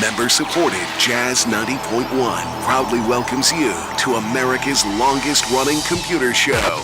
Member-supported Jazz 90.1 proudly welcomes you to America's longest-running computer show,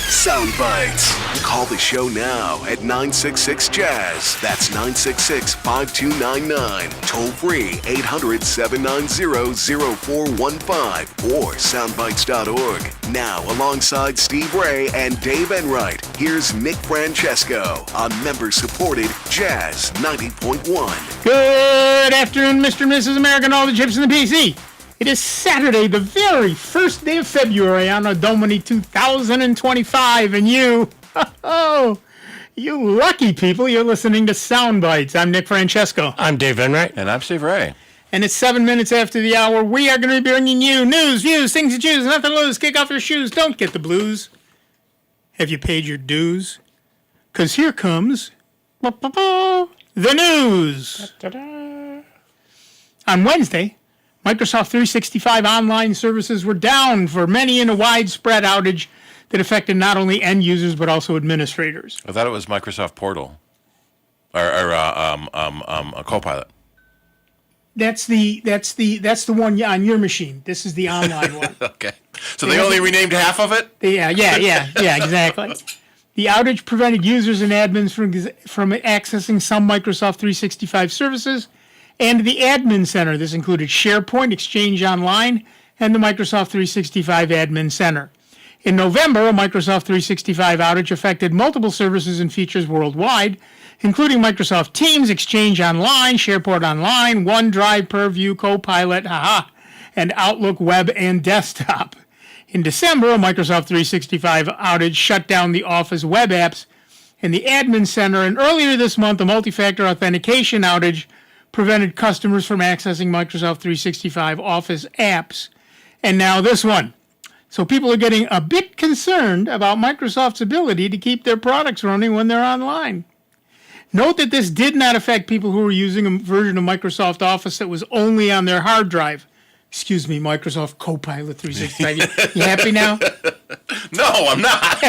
Sound Bytes. Call the show now at 966-JAZZ. That's 966-5299. Toll-free 800-790-0415 or soundbytes.org. Now, alongside Steve Ray and Dave Enright, here's Nick Francesco on member-supported Jazz 90.1. Good afternoon, Mr. and Mrs. America and all the chips in the PC. It is Saturday, the very first day of February, Anno Domini 2025, and you, you lucky people, you're listening to Sound Bytes. I'm Nick Francesco. I'm Dave Enright. And I'm Steve Ray. And it's 7 minutes after the hour. We are going to be bringing you news, views, things to choose, nothing to lose. Kick off your shoes. Don't get the blues. Have you paid your dues? Because here comes the news. On Wednesday, Microsoft 365 online services were down for many in a widespread outage that affected not only end users but also administrators. I thought it was Microsoft Portal or a Copilot. That's the one on your machine. This is the online one. Okay. So they only renamed half of it? Yeah, exactly. The outage prevented users and admins from accessing some Microsoft 365 services and the Admin Center. This included SharePoint, Exchange Online, and the Microsoft 365 Admin Center. In November, a Microsoft 365 outage affected multiple services and features worldwide, including Microsoft Teams, Exchange Online, SharePoint Online, OneDrive, Purview, Copilot, and Outlook Web and Desktop. In December, a Microsoft 365 outage shut down the Office web apps and the Admin Center, and earlier this month, a multi-factor authentication outage prevented customers from accessing Microsoft 365 Office apps. And now this one. So people are getting a bit concerned about Microsoft's ability to keep their products running when they're online. Note that this did not affect people who were using a version of Microsoft Office that was only on their hard drive. Excuse me, Microsoft Copilot 365. You happy now? No, I'm not.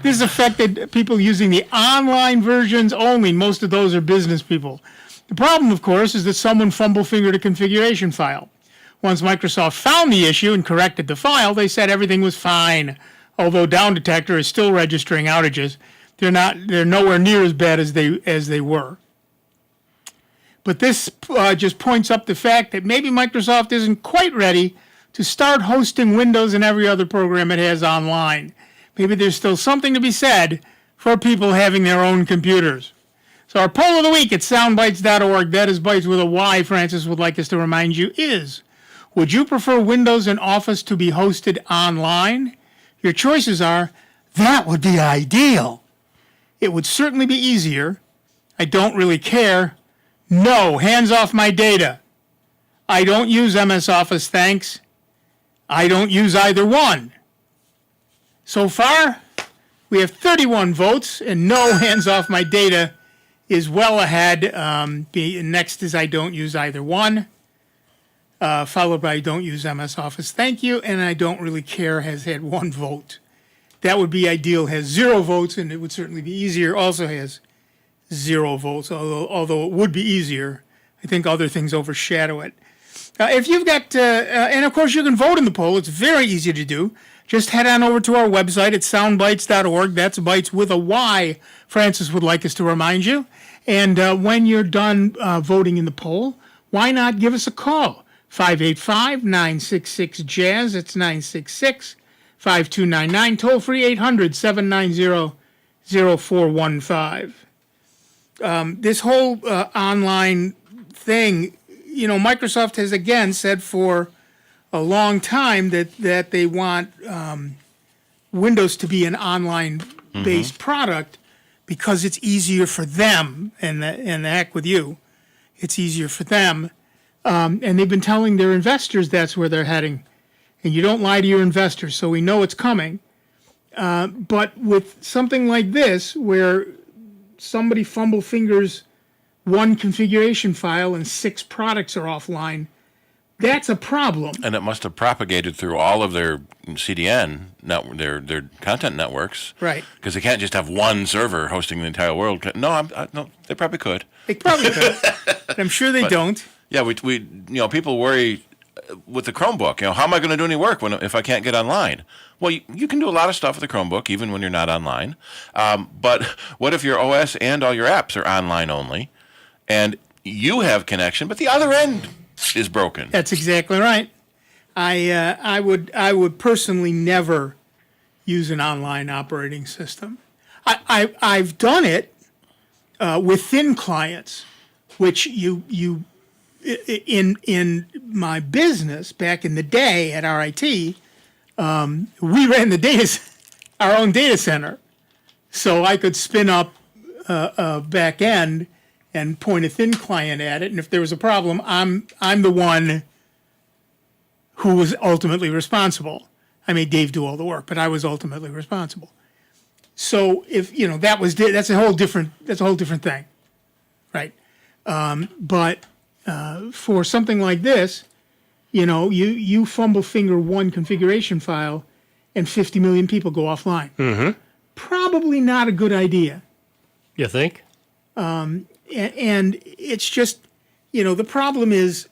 This affected people using the online versions only. Most of those are business people. The problem, of course, is that someone fumble-fingered a configuration file. Once Microsoft found the issue and corrected the file, they said everything was fine. Although Down Detector is still registering outages, they're nowhere near as bad as they were. But this just points up the fact that maybe Microsoft isn't quite ready to start hosting Windows and every other program it has online. Maybe there's still something to be said for people having their own computers. So our poll of the week at soundbytes.org, that is Bytes with a Y, Francis would like us to remind you, is: would you prefer Windows and Office to be hosted online? Your choices are: that would be ideal. It would certainly be easier. I don't really care. No, hands off my data. I don't use MS Office, thanks. I don't use either one. So far, we have 31 votes, and no, hands off my data is well ahead. Next is I don't use either one, followed by I don't use MS Office, thank you, and I don't really care has had 1 vote. That would be ideal, has 0 votes, and it would certainly be easier, also has 0 votes, although it would be easier. I think other things overshadow it. If you've got, and of course you can vote in the poll, it's very easy to do. Just head on over to our website at soundbytes.org. That's Bytes with a Y, Francis would like us to remind you. And when you're done voting in the poll, why not give us a call? 585-966-JAZZ. It's 966-5299. Toll free 800-790-0415. This whole online thing, Microsoft has again said for a long time that they want Windows to be an online-based product because it's easier for them, and the heck with you, it's easier for them. And they've been telling their investors that's where they're heading. And you don't lie to your investors, so we know it's coming. But with something like this, where somebody fumble fingers one configuration file and 6 products are offline, That's a problem. And it must have propagated through all of their CDN, their content networks. Right. Because they can't just have one server hosting the entire world. No, no, they probably could. They probably could. But I'm sure they don't. Yeah, we people worry with the Chromebook. How am I going to do any work if I can't get online? Well, you can do a lot of stuff with the Chromebook, even when you're not online. But what if your OS and all your apps are online only, and you have connection, but the other end is broken? That's exactly right. I would personally never use an online operating system. I've done it within clients, which you in my business back in the day at RIT, we ran our own data center, so I could spin up a back end and point a thin client at it, and if there was a problem, I'm the one who was ultimately responsible. I made Dave do all the work, but I was ultimately responsible. So if that's a whole different thing, right? But for something like this, you fumble finger one configuration file, and 50 million people go offline. Mm-hmm. Probably not a good idea. You think? And it's just, the problem is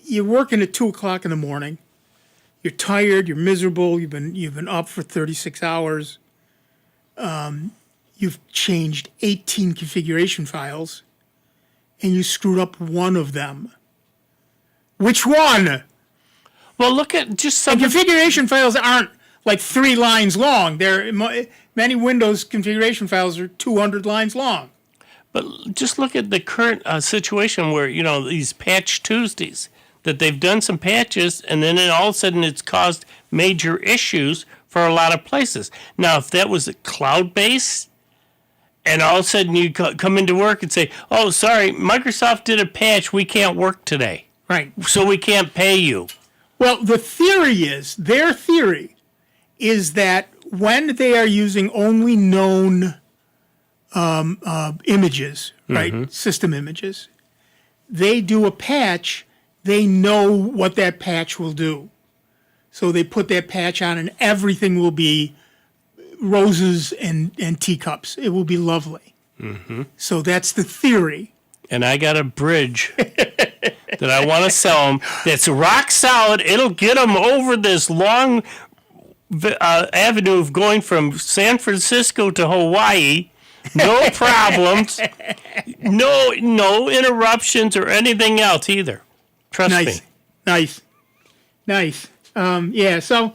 you're working at 2:00 in the morning. You're tired. You're miserable. You've been up for 36 hours. You've changed 18 configuration files, and you screwed up one of them. Which one? Well, look at just some. And configuration files aren't like 3 lines long. Many Windows configuration files are 200 lines long. But just look at the current situation where, these Patch Tuesdays, that they've done some patches and then all of a sudden it's caused major issues for a lot of places. Now, if that was cloud-based and all of a sudden you come into work and say, oh, sorry, Microsoft did a patch, we can't work today. Right. So we can't pay you. Well, their theory is that when they are using only known images, right, system images, they do a patch, they know what that patch will do. So they put that patch on and everything will be roses and teacups. It will be lovely. Mm-hmm. So that's the theory. And I got a bridge that I want to sell them that's rock solid. It'll get them over this long avenue of going from San Francisco to Hawaii. No problems. No interruptions or anything else either. Trust me. Nice. Yeah. So,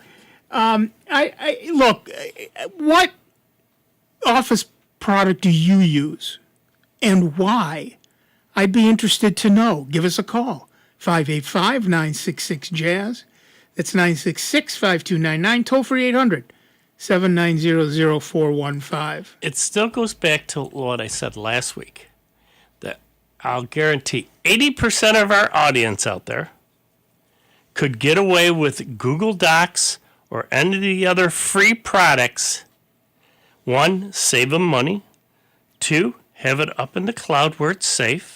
I look. What Office product do you use, and why? I'd be interested to know. Give us a call. 585-966-JAZZ. That's 966-5299. Toll free 800-790-0415. It still goes back to what I said last week. That I'll guarantee 80% of our audience out there could get away with Google Docs or any of the other free products. 1, save them money. 2, have it up in the cloud where it's safe.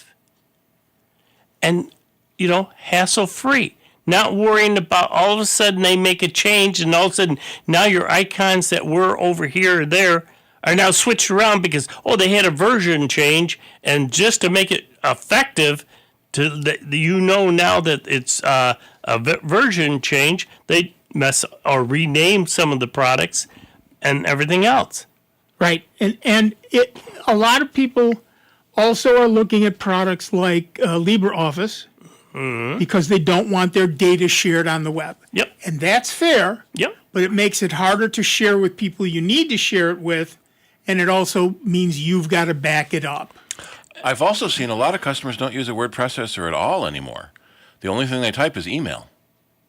And, hassle-free. Not worrying about all of a sudden they make a change and all of a sudden now your icons that were over here or there are now switched around because, they had a version change, and just to make it effective, now that it's a version change, they mess or rename some of the products and everything else. Right. And a lot of people also are looking at products like LibreOffice because they don't want their data shared on the web. Yep. And that's fair. Yep. But it makes it harder to share with people you need to share it with, and it also means you've got to back it up. I've also seen a lot of customers don't use a word processor at all anymore. The only thing they type is email.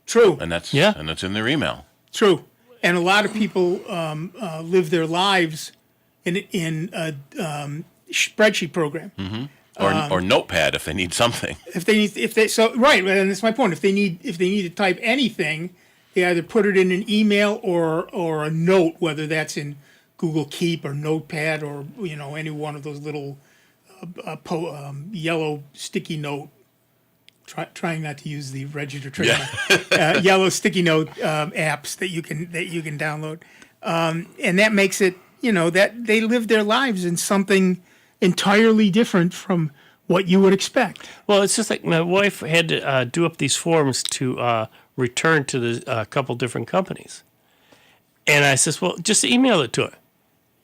True. And that's Yeah. and that's in their email. True. And a lot of people live their lives in a spreadsheet program. Mm-hmm. Or Notepad if they need something. Right, and that's my point. If they need to type anything, they either put it in an email or a note, whether that's in Google Keep or Notepad or any one of those little yellow sticky note trying not to use the register trademark, yellow sticky note apps that you can download, and that makes it, that they live their lives in something entirely different from what you would expect. Well, it's just like my wife had to do up these forms to return to the couple different companies. And I says, well, just email it to her.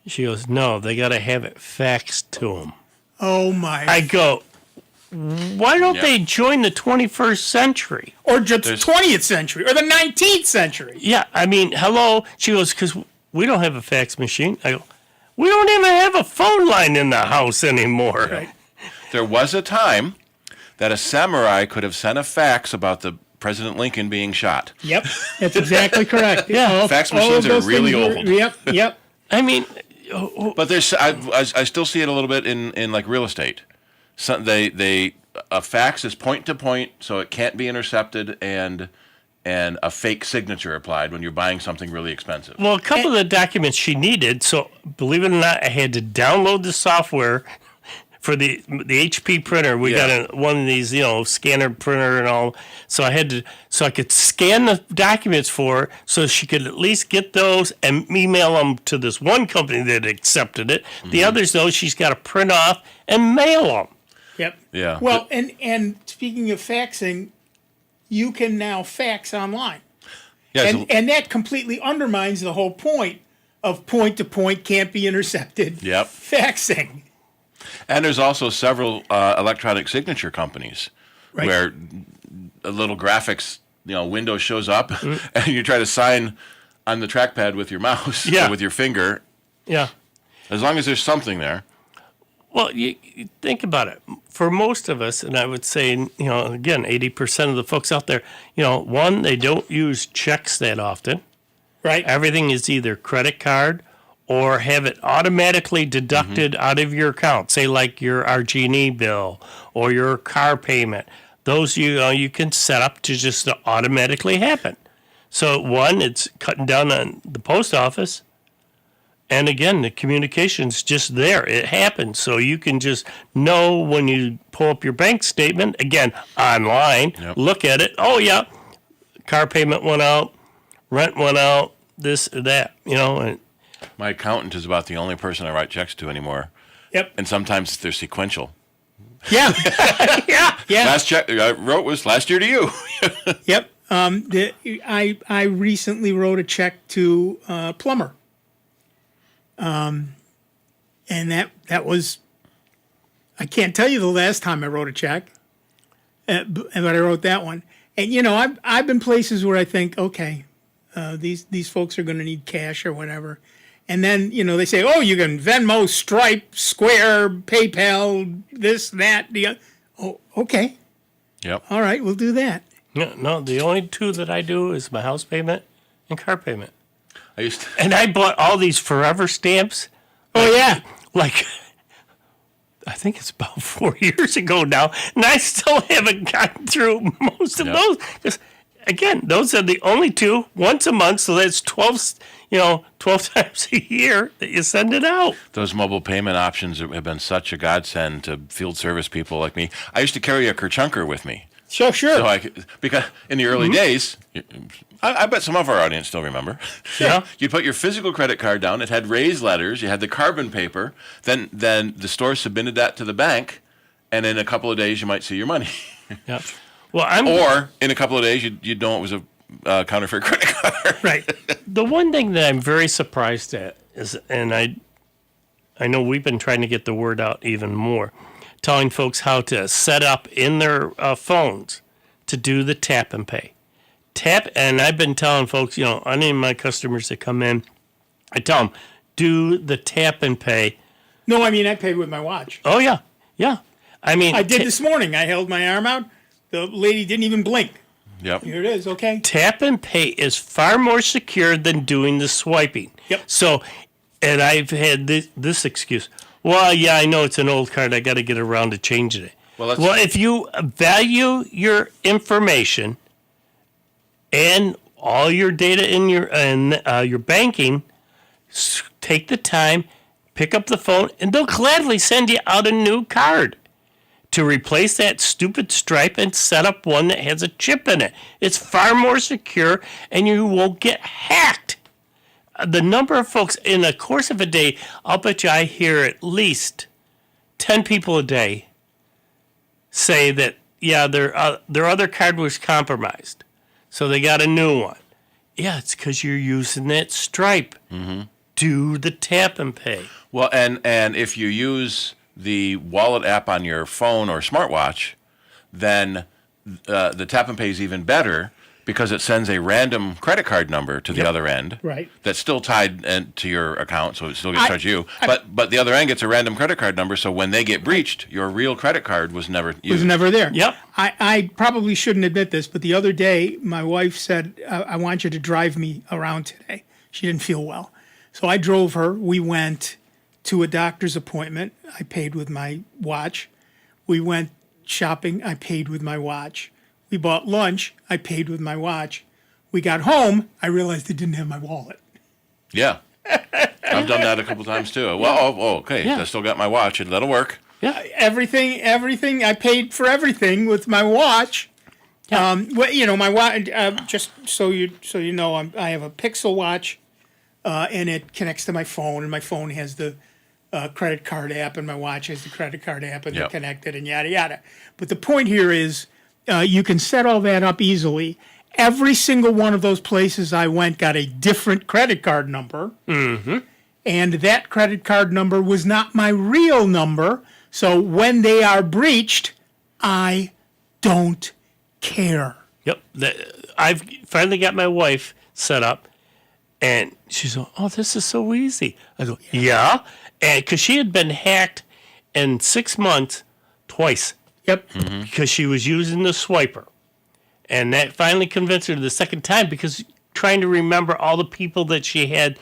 She goes, no, they got to have it faxed to them. Oh, my. I go, why don't they join the 21st century? Or just the 20th century or the 19th century. Yeah, I mean, hello. She goes, because we don't have a fax machine. I go, we don't even have a phone line in the house anymore. Right. There was a time that a samurai could have sent a fax about the President Lincoln being shot. Yep, that's exactly correct. Yeah. Fax machines are really old. Yep. I mean, but there's I still see it a little bit in like real estate. So a fax is point to point, so it can't be intercepted, and a fake signature applied when you're buying something really expensive. well, a couple of the documents she needed, so believe it or not, I had to download the software for the HP printer. We got one of these, scanner printer and all. So I could scan the documents for her so she could at least get those and email them to this one company that accepted it. Mm-hmm. The others, though, she's got to print off and mail them. Yep. Yeah. Well, and speaking of faxing, you can now fax online. Yeah, And that completely undermines the whole point of point-to-point can't be intercepted faxing. and there's also several electronic signature companies where a little graphics, window shows up, and you try to sign on the trackpad with your mouse or with your finger. Yeah. As long as there's something there. Well, you think about it. For most of us, and I would say, again, 80% of the folks out there, one, they don't use checks that often. Right. Everything is either credit card or have it automatically deducted out of your account, say like your RG&E bill or your car payment. Those you can set up to just automatically happen. So one, it's cutting down on the post office. And again, the communication's just there. It happens. So you can just know when you pull up your bank statement, again, online, look at it. Oh, yeah, car payment went out, rent went out, this or that, And my accountant is about the only person I write checks to anymore. Yep. And sometimes they're sequential. Yeah. yeah. Last check I wrote was last year to you. Yep. I recently wrote a check to a plumber. And that was, I can't tell you the last time I wrote a check, but I wrote that one. And, I've been places where I think, okay, these folks are going to need cash or whatever. And then, they say, oh, you can Venmo, Stripe, Square, PayPal, this, that, the other. Oh, okay. Yep. All right, we'll do that. No, the only two that I do is my house payment and car payment. And I bought all these forever stamps. Oh, yeah. Like, I think it's about 4 years ago now, and I still haven't gotten through most of those. Because, again, those are the only two once a month, so that's 12 times a year that you send it out. Those mobile payment options have been such a godsend to field service people like me. I used to carry a Kerchunker with me. Sure. So because in the early days, I bet some of our audience still remember. Yeah. You'd put your physical credit card down. It had raised letters. You had the carbon paper. Then the store submitted that to the bank, and in a couple of days you might see your money. Yeah. Well, or in a couple of days you'd know it was a counterfeit credit card. Right. The one thing that I'm very surprised at is, and I know we've been trying to get the word out even more, telling folks how to set up in their phones to do the tap and pay. And I've been telling folks, any of my customers that come in, I tell them, do the tap and pay. No, I paid with my watch. Oh, yeah. Yeah. I did this morning. I held my arm out. The lady didn't even blink. Yep. Here it is, okay. Tap and pay is far more secure than doing the swiping. Yep. So, and I've had this excuse. Well, yeah, I know it's an old card. I got to get around to changing it. Well, if you value your information and all your data in your banking, take the time, pick up the phone, and they'll gladly send you out a new card to replace that stupid stripe and set up one that has a chip in it. It's far more secure, and you won't get hacked. The number of folks in the course of a day, I'll bet you I hear at least 10 people a day say that, yeah, their other card was compromised, so they got a new one. Yeah, it's because you're using that stripe. Mm-hmm. Do the tap and pay. Well, and if you use the wallet app on your phone or smartwatch, then the tap and pay is even better because it sends a random credit card number to the other end. Right. That's still tied to your account, so it still gets charged you. But the other end gets a random credit card number, so when they get breached, your real credit card was never used. Was never there. Yep. I probably shouldn't admit this, but the other day, my wife said, I want you to drive me around today. She didn't feel well. So I drove her. We went to a doctor's appointment. I paid with my watch. We went shopping. I paid with my watch. We bought lunch. I paid with my watch. We got home. I realized I didn't have my wallet. Yeah. I've done that a couple times too. Well, okay. Yeah. I still got my watch. That'll work. Yeah. Everything. I paid for everything with my watch. Yeah. My watch. Just so you know, I have a Pixel watch, and it connects to my phone, and my phone has the credit card app, and my watch has the credit card app, and they're connected, and yada yada. But the point here is, you can set all that up easily. Every single one of those places I went got a different credit card number. Mm-hmm. And that credit card number was not my real number. So when they are breached, I don't care. Yep. I've finally got my wife set up, and she's like, oh, this is so easy. I go, yeah. And because she had been hacked in 6 months twice. Yep. Mm-hmm. Because she was using the swiper. And that finally convinced her the second time, because trying to remember all the people that she had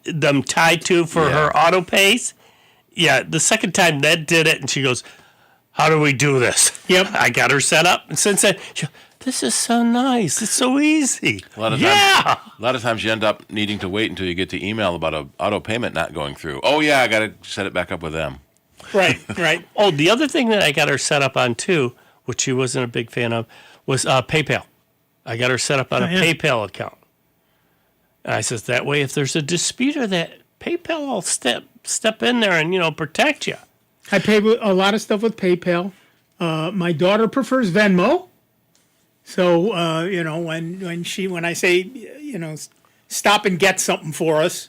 them tied to for her auto pays. Yeah, the second time that did it, and she goes, how do we do this? Yep. I got her set up. And since then, she goes, this is so nice. It's so easy. A lot of times you end up needing to wait until you get the email about a auto payment not going through. Oh, yeah, I got to set it back up with them. Right. Oh, the other thing that I got her set up on, too, which she wasn't a big fan of, was PayPal. I got her set up on a PayPal account. And I says, that way, if there's a dispute or that, PayPal will step in there and, protect you. I pay a lot of stuff with PayPal. My daughter prefers Venmo. So, when I say, stop and get something for us,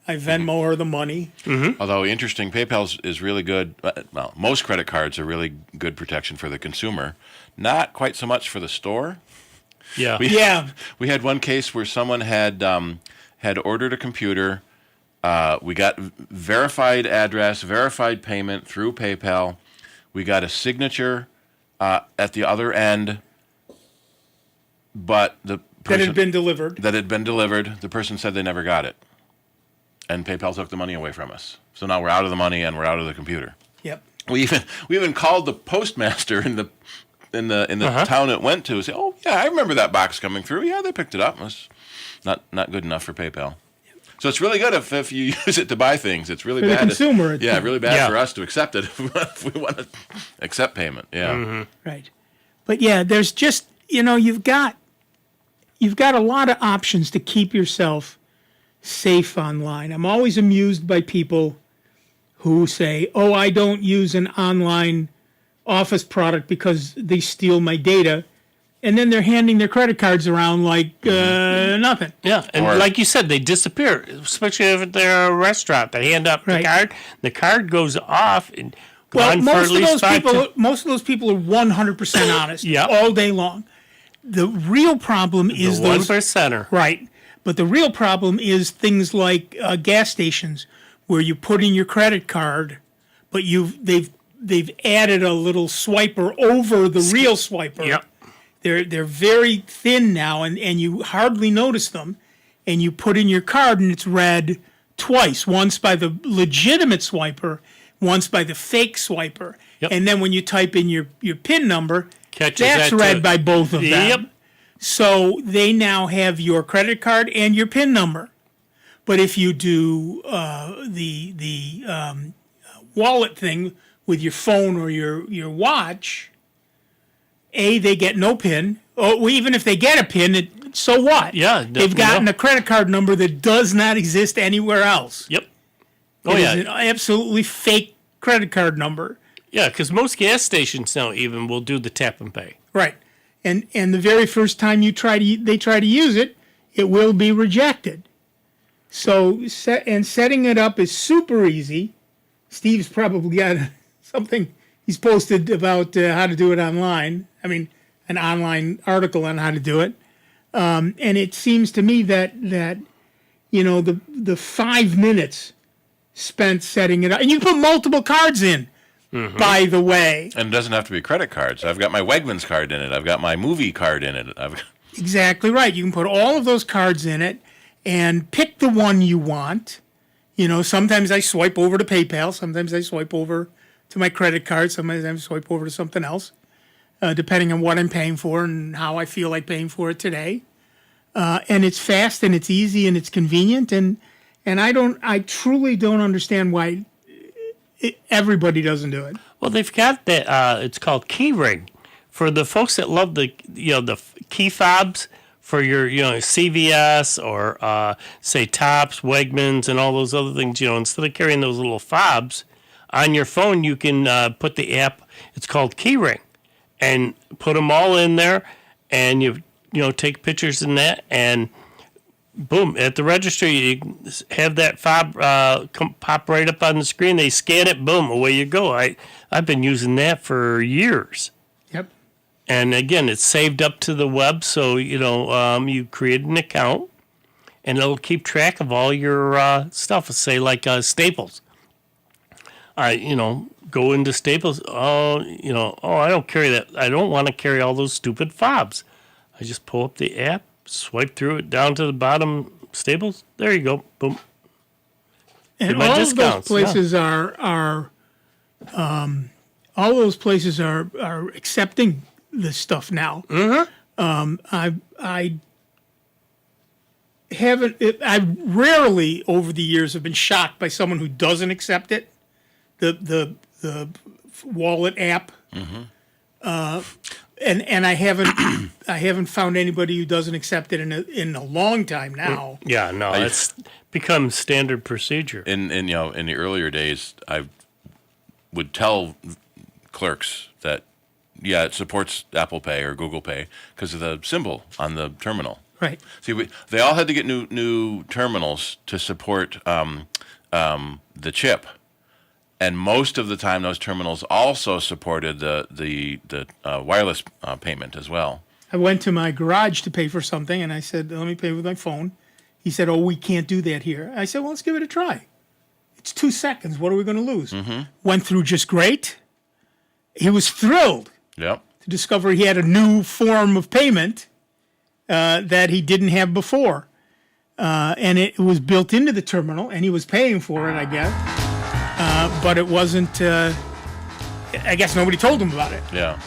I Venmo her the money. Mm-hmm. Although interesting, PayPal is really good. Well, most credit cards are really good protection for the consumer. Not quite so much for the store. Yeah. We had one case where someone had ordered a computer. We got verified address, verified payment through PayPal. We got a signature at the other end, but the person, that had been delivered. The person said they never got it, and PayPal took the money away from us. So now we're out of the money and we're out of the computer. Yep. We even called the postmaster in the town it went to. Say, oh yeah, I remember that box coming through. Yeah, they picked it up. It was not good enough for PayPal. So it's really good if you use it to buy things. It's really for bad. The consumer. Really bad for us to accept it if we want to accept payment. Yeah. Mm-hmm. Right. But there's just you've got a lot of options to keep yourself safe online. I'm always amused by people who say, "Oh, I don't use an online Office product because they steal my data," and then they're handing their credit cards around like nothing. Yeah, and like you said, they disappear, especially if they're a restaurant. They hand up the card goes off and gone for at least 5 most of those people are 100% honest Yep. all day long. The real problem is the those 1%er. Right. But the real problem is things like gas stations where you put in your credit card, but they've added a little swiper over the real swiper. Yep. They're very thin now, and you hardly notice them. And you put in your card, and it's read twice, once by the legitimate swiper, once by the fake swiper. Yep. And then when you type in your PIN number, Catches that's that read too. by both of them. Yep. So they now have your credit card and your PIN number. But if you do the wallet thing with your phone or your watch, they get no PIN. Or even if they get a PIN, so what? Yeah, they've gotten a credit card number that does not exist anywhere else. Yep. It is an absolutely fake credit card number. Yeah, because most gas stations now even will do the tap and pay. Right. And the very first time they try to use it, it will be rejected. So setting it up is super easy. Steve's probably got something he's posted about how to do it online. I mean, an online article on how to do it. And it seems to me that the 5 minutes spent setting it up, and you can put multiple cards in. Mm-hmm. By the way, and it doesn't have to be credit cards. I've got my Wegmans card in it. I've got my movie card in it. Exactly right. You can put all of those cards in it and pick the one you want. Sometimes I swipe over to PayPal. Sometimes I swipe over to my credit card. Sometimes I swipe over to something else, depending on what I'm paying for and how I feel like paying for it today. And it's fast and it's easy and it's convenient. And I truly don't understand why everybody doesn't do it. Well, they've got that. It's called key ring for the folks that love the key fobs for your CVS or say Tops, Wegmans, and all those other things. Instead of carrying those little fobs on your phone, you can put the app. It's called key ring, and put them all in there, and you take pictures in that and. Boom, at the registry, you have that fob pop right up on the screen. They scan it, boom, away you go. I've been using that for years. Yep. And again, it's saved up to the web, so, you create an account, and it'll keep track of all your stuff. Say, like Staples. Go into Staples. I don't carry that. I don't want to carry all those stupid fobs. I just pull up the app. Swipe through it down to the bottom Staples. There you go. Boom. And all of those places are accepting this stuff now. Mm-hmm. I rarely over the years have been shocked by someone who doesn't accept it. The wallet app. Mm-hmm. And I haven't found anybody who doesn't accept it in a long time now. Yeah, no, it's become standard procedure. In the earlier days, I would tell clerks that it supports Apple Pay or Google Pay because of the symbol on the terminal. Right. See, they all had to get new terminals to support the chip. And most of the time, those terminals also supported the wireless payment as well. I went to my garage to pay for something, and I said, let me pay with my phone. He said, we can't do that here. I said, well, let's give it a try. It's 2 seconds. What are we going to lose? Mm-hmm. Went through just great. He was thrilled to discover he had a new form of payment that he didn't have before. And it was built into the terminal, and he was paying for it, I guess. But it wasn't, I guess nobody told him about it. Yeah.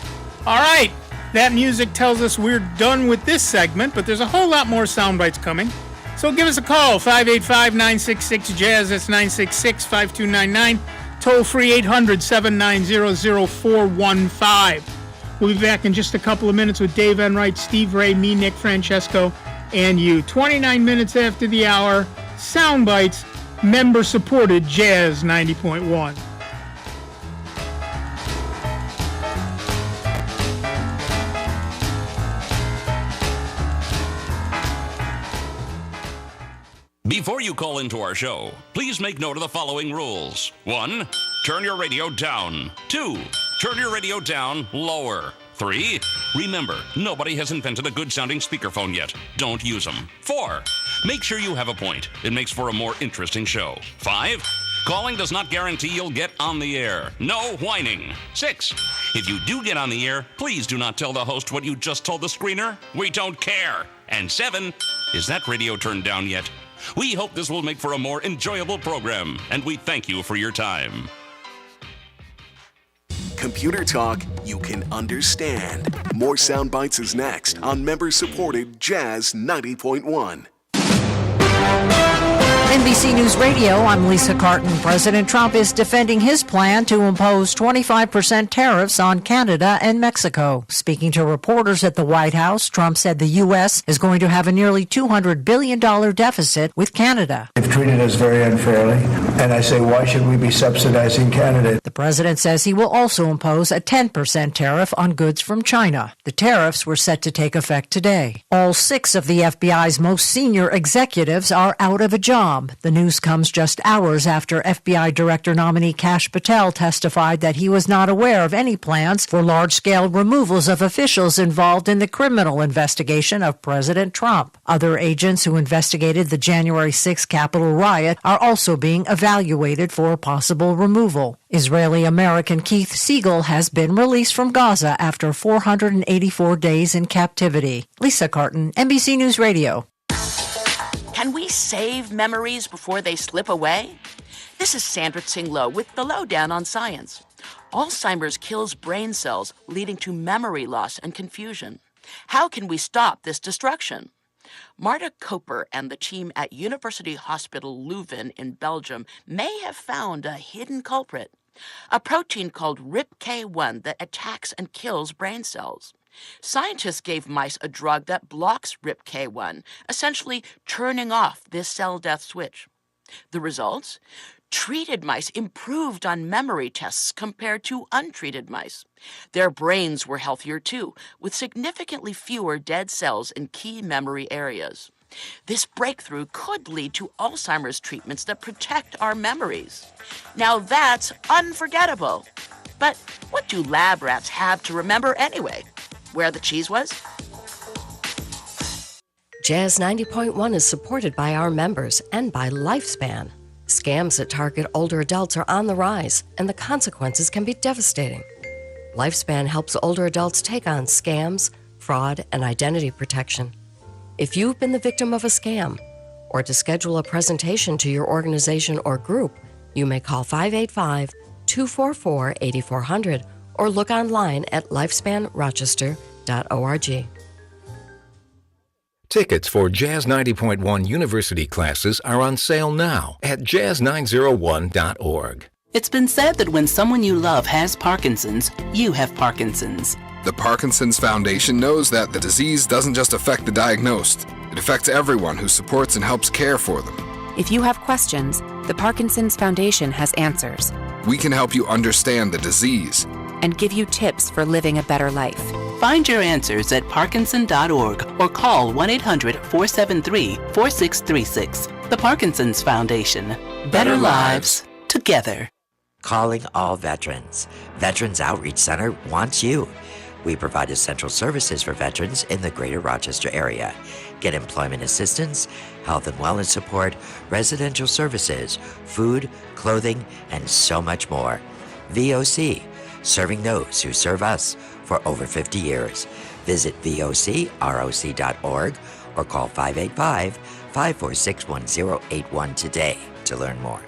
All right. That music tells us we're done with this segment, but there's a whole lot more sound bites coming. So give us a call, 585-966-JAZZ. That's 966-5299. Toll free 800-790-0415. We'll be back in just a couple of minutes with Dave Enright, Steve Ray, me, Nick Francesco, and you. 29 minutes after the hour, sound bites. Member-supported Jazz 90.1. Before you call into our show, please make note of the following rules. 1, turn your radio down. 2, turn your radio down lower. 3, remember, nobody has invented a good-sounding speakerphone yet. Don't use them. 4, make sure you have a point. It makes for a more interesting show. 5, calling does not guarantee you'll get on the air. No whining. 6, if you do get on the air, please do not tell the host what you just told the screener. We don't care. And 7, is that radio turned down yet? We hope this will make for a more enjoyable program, and we thank you for your time. Computer talk you can understand. More sound bites is next on member-supported Jazz 90.1. NBC News Radio, I'm Lisa Carton. President Trump is defending his plan to impose 25% tariffs on Canada and Mexico. Speaking to reporters at the White House, Trump said the U.S. is going to have a nearly $200 billion deficit with Canada. They've treated us very unfairly, and I say, why should we be subsidizing Canada? The president says he will also impose a 10% tariff on goods from China. The tariffs were set to take effect today. All 6 of the FBI's most senior executives are out of a job. The news comes just hours after FBI Director nominee Kash Patel testified that he was not aware of any plans for large-scale removals of officials involved in the criminal investigation of President Trump. Other agents who investigated the January 6 Capitol riot are also being evaluated for possible removal. Israeli-American Keith Siegel has been released from Gaza after 484 days in captivity. Lisa Carton, NBC News Radio. Can we save memories before they slip away? This is Sandra Tsing-Loh with the Lowdown on Science. Alzheimer's kills brain cells, leading to memory loss and confusion. How can we stop this destruction? Marta Koper and the team at University Hospital Leuven in Belgium may have found a hidden culprit, a protein called RIPK1 that attacks and kills brain cells. Scientists gave mice a drug that blocks RIPK1, essentially turning off this cell death switch. The results? Treated mice improved on memory tests compared to untreated mice. Their brains were healthier too, with significantly fewer dead cells in key memory areas. This breakthrough could lead to Alzheimer's treatments that protect our memories. Now that's unforgettable. But what do lab rats have to remember anyway? Where the cheese was? Jazz 90.1 is supported by our members and by Lifespan. Scams that target older adults are on the rise, and the consequences can be devastating. Lifespan helps older adults take on scams, fraud, and identity protection. If you've been the victim of a scam, or to schedule a presentation to your organization or group, you may call 585-244-8400 or look online at lifespanrochester.org. Tickets for Jazz 90.1 University classes are on sale now at jazz901.org. It's been said that when someone you love has Parkinson's, you have Parkinson's. The Parkinson's Foundation knows that the disease doesn't just affect the diagnosed. It affects everyone who supports and helps care for them. If you have questions, the Parkinson's Foundation has answers. We can help you understand the disease and give you tips for living a better life. Find your answers at parkinson.org or call 1-800-473-4636. The Parkinson's Foundation. Better lives together. Calling all veterans. Veterans Outreach Center wants you. We provide essential services for veterans in the greater Rochester area. Get employment assistance, health and wellness support, residential services, food, clothing, and so much more. VOC, serving those who serve us for over 50 years. Visit vocroc.org or call 585-546-1081 today to learn more.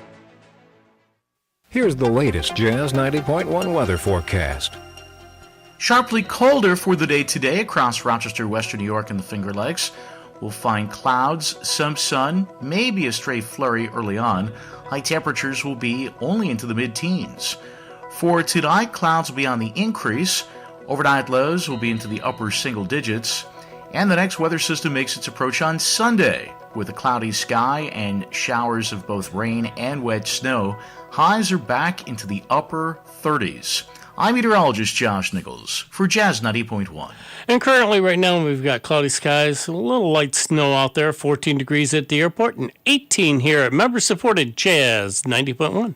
Here's the latest Jazz 90.1 weather forecast. Sharply colder for the day today across Rochester, Western New York, and the Finger Lakes. We'll find clouds, some sun, maybe a stray flurry early on. High temperatures will be only into the mid-teens. For tonight, clouds will be on the increase. Overnight lows will be into the upper single digits. And the next weather system makes its approach on Sunday with a cloudy sky and showers of both rain and wet snow. Highs are back into the upper 30s. I'm meteorologist Josh Nichols for Jazz 90.1. And currently right now we've got cloudy skies, a little light snow out there, 14 degrees at the airport, and 18 here at member-supported Jazz 90.1.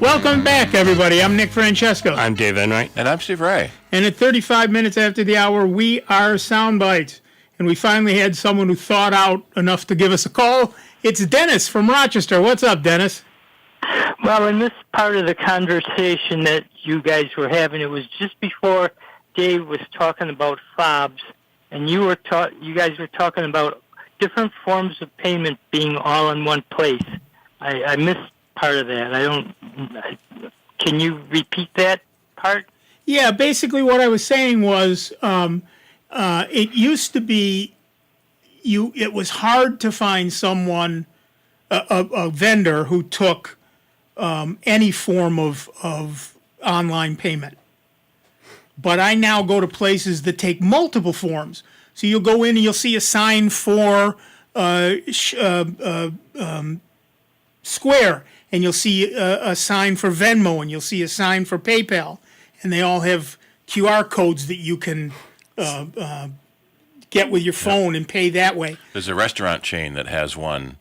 Welcome back, everybody. I'm Nick Francesco. I'm Dave Enright. And I'm Steve Ray. And at 35 minutes after the hour, we are Soundbites. And we finally had someone who thought out enough to give us a call. It's Dennis from Rochester. What's up, Dennis? Well, in this part of the conversation that you guys were having, it was just before Dave was talking about fobs, and you guys were talking about different forms of payment being all in one place. I missed part of that. Can you repeat that part? Yeah, basically what I was saying was It used to be it was hard to find someone, a vendor who took any form of online payment. But I now go to places that take multiple forms. So you'll go in and you'll see a sign for Square, and you'll see a sign for Venmo, and you'll see a sign for PayPal, and they all have QR codes that you can get with your phone and pay that way. There's a restaurant chain that has one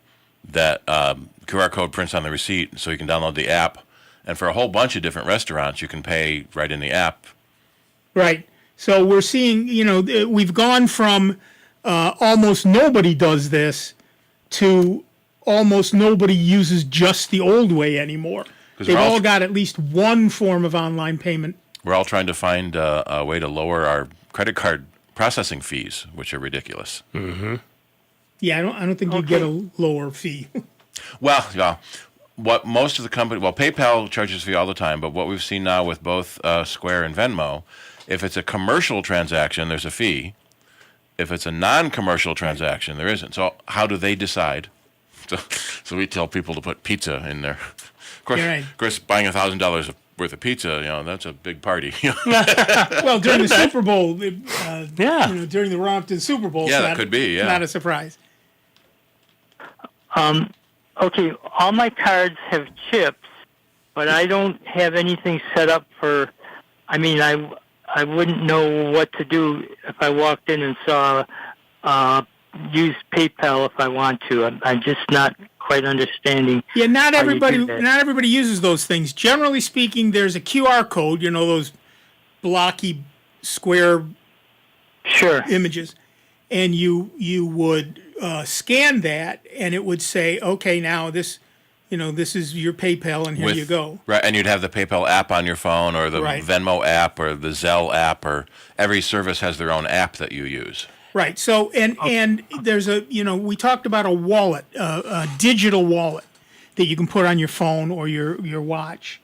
that QR code prints on the receipt, so you can download the app. And for a whole bunch of different restaurants, you can pay right in the app. Right. So we're seeing, we've gone from almost nobody does this to almost nobody uses just the old way anymore. They've all got at least one form of online payment. We're all trying to find a way to lower our credit card processing fees, which are ridiculous. Mm-hmm. Yeah, I don't think you get a lower fee. Well, yeah. What most of the company, PayPal charges a fee all the time, but what we've seen now with both Square and Venmo, if it's a commercial transaction, there's a fee. If it's a non-commercial transaction, there isn't. So how do they decide? So we tell people to put pizza in there. Of course, buying $1,000 worth of pizza, that's a big party. Well, during the Super Bowl, during the run-up to the Super Bowl, that could be, not a surprise. Okay, all my cards have chips, but I don't have anything set up for. I mean, I wouldn't know what to do if I walked in and saw use PayPal if I want to. I'm just not quite understanding. Yeah, not everybody uses those things. Generally speaking, there's a QR code. Those blocky square images, and you would scan that, and it would say, okay, now this is your PayPal, and here you go. Right, and you'd have the PayPal app on your phone, or the Venmo app, or the Zelle app, or every service has their own app that you use. Right. So, and there's we talked about a wallet, a digital wallet that you can put on your phone or your watch.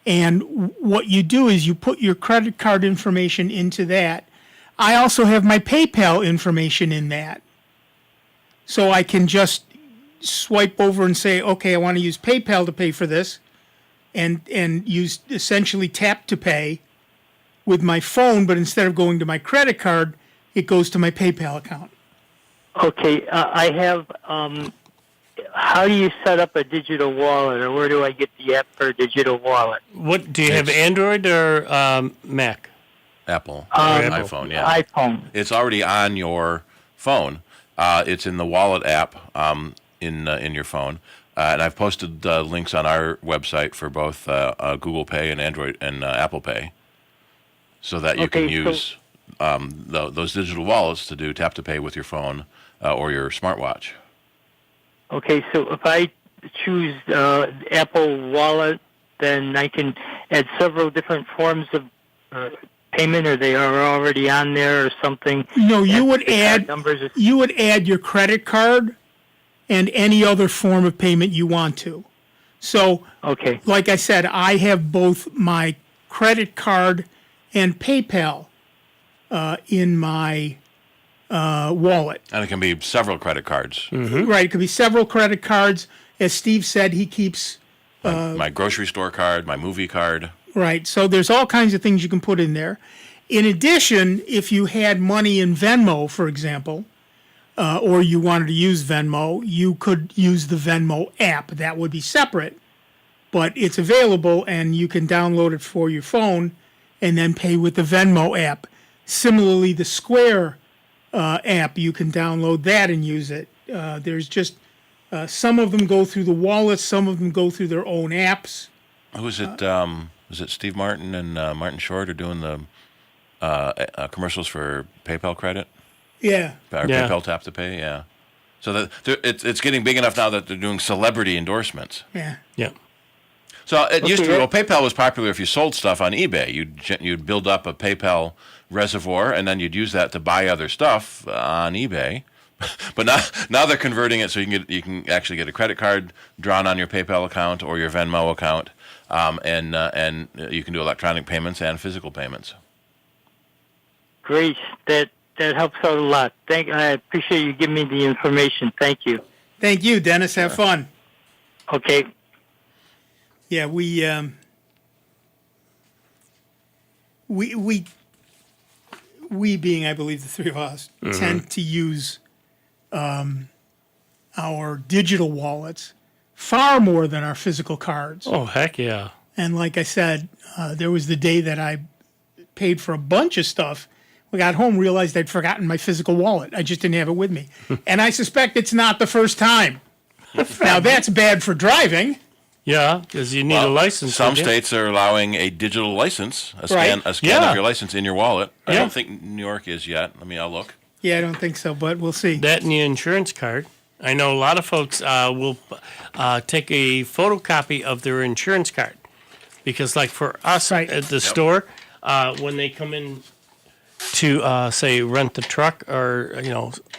And what you do is you put your credit card information into that. I also have my PayPal information in that. So I can just swipe over and say, okay, I want to use PayPal to pay for this, and use essentially tap to pay with my phone, but instead of going to my credit card, it goes to my PayPal account. Okay, I have. How do you set up a digital wallet, or where do I get the app for a digital wallet? What do you have, Android or Mac? Apple, iPhone, yeah. iPhone. It's already on your phone. It's in the wallet app in your phone, and I've posted links on our website for both Google Pay and Android and Apple Pay, so that you can use those digital wallets to do tap to pay with your phone or your smartwatch. Okay, so if I choose Apple Wallet, then I can add several different forms of payment, or they are already on there or something. No, you would add your credit card and any other form of payment you want to. So, like I said, I have both my credit card and PayPal in my wallet. And it can be several credit cards. Mm-hmm. Right, it could be several credit cards. As Steve said, he keeps my grocery store card, my movie card. Right, so there's all kinds of things you can put in there. In addition, if you had money in Venmo, for example, or you wanted to use Venmo, you could use the Venmo app. That would be separate, but it's available, and you can download it for your phone and then pay with the Venmo app. Similarly, the Square app, you can download that and use it. There's just some of them go through the wallet, some of them go through their own apps. Who is it? Is it Steve Martin and Martin Short are doing the commercials for PayPal credit? Yeah. Or PayPal Tap to Pay, yeah. So that it's getting big enough now that they're doing celebrity endorsements. Yeah. Yeah. So it used to be, PayPal was popular if you sold stuff on eBay. You'd build up a PayPal reservoir, and then you'd use that to buy other stuff on eBay. But now they're converting it so you can actually get a credit card drawn on your PayPal account or your Venmo account, and you can do electronic payments and physical payments. Great, that That helps out a lot. I appreciate you giving me the information. Thank you. Thank you, Dennis. Have fun. Okay. Yeah, we being, I believe, the three of us, tend to use our digital wallets far more than our physical cards. Oh, heck yeah. And like I said, there was the day that I paid for a bunch of stuff. We got home, realized I'd forgotten my physical wallet. I just didn't have it with me. And I suspect it's not the first time. Now, that's bad for driving. Yeah, because you need a license. Some states are allowing a digital license, a scan of your license in your wallet. I don't think New York is yet. I'll look. Yeah, I don't think so, but we'll see. That and your insurance card. I know a lot of folks will take a photocopy of their insurance card. Because like for us at the store, when they come in to, say, rent the truck or,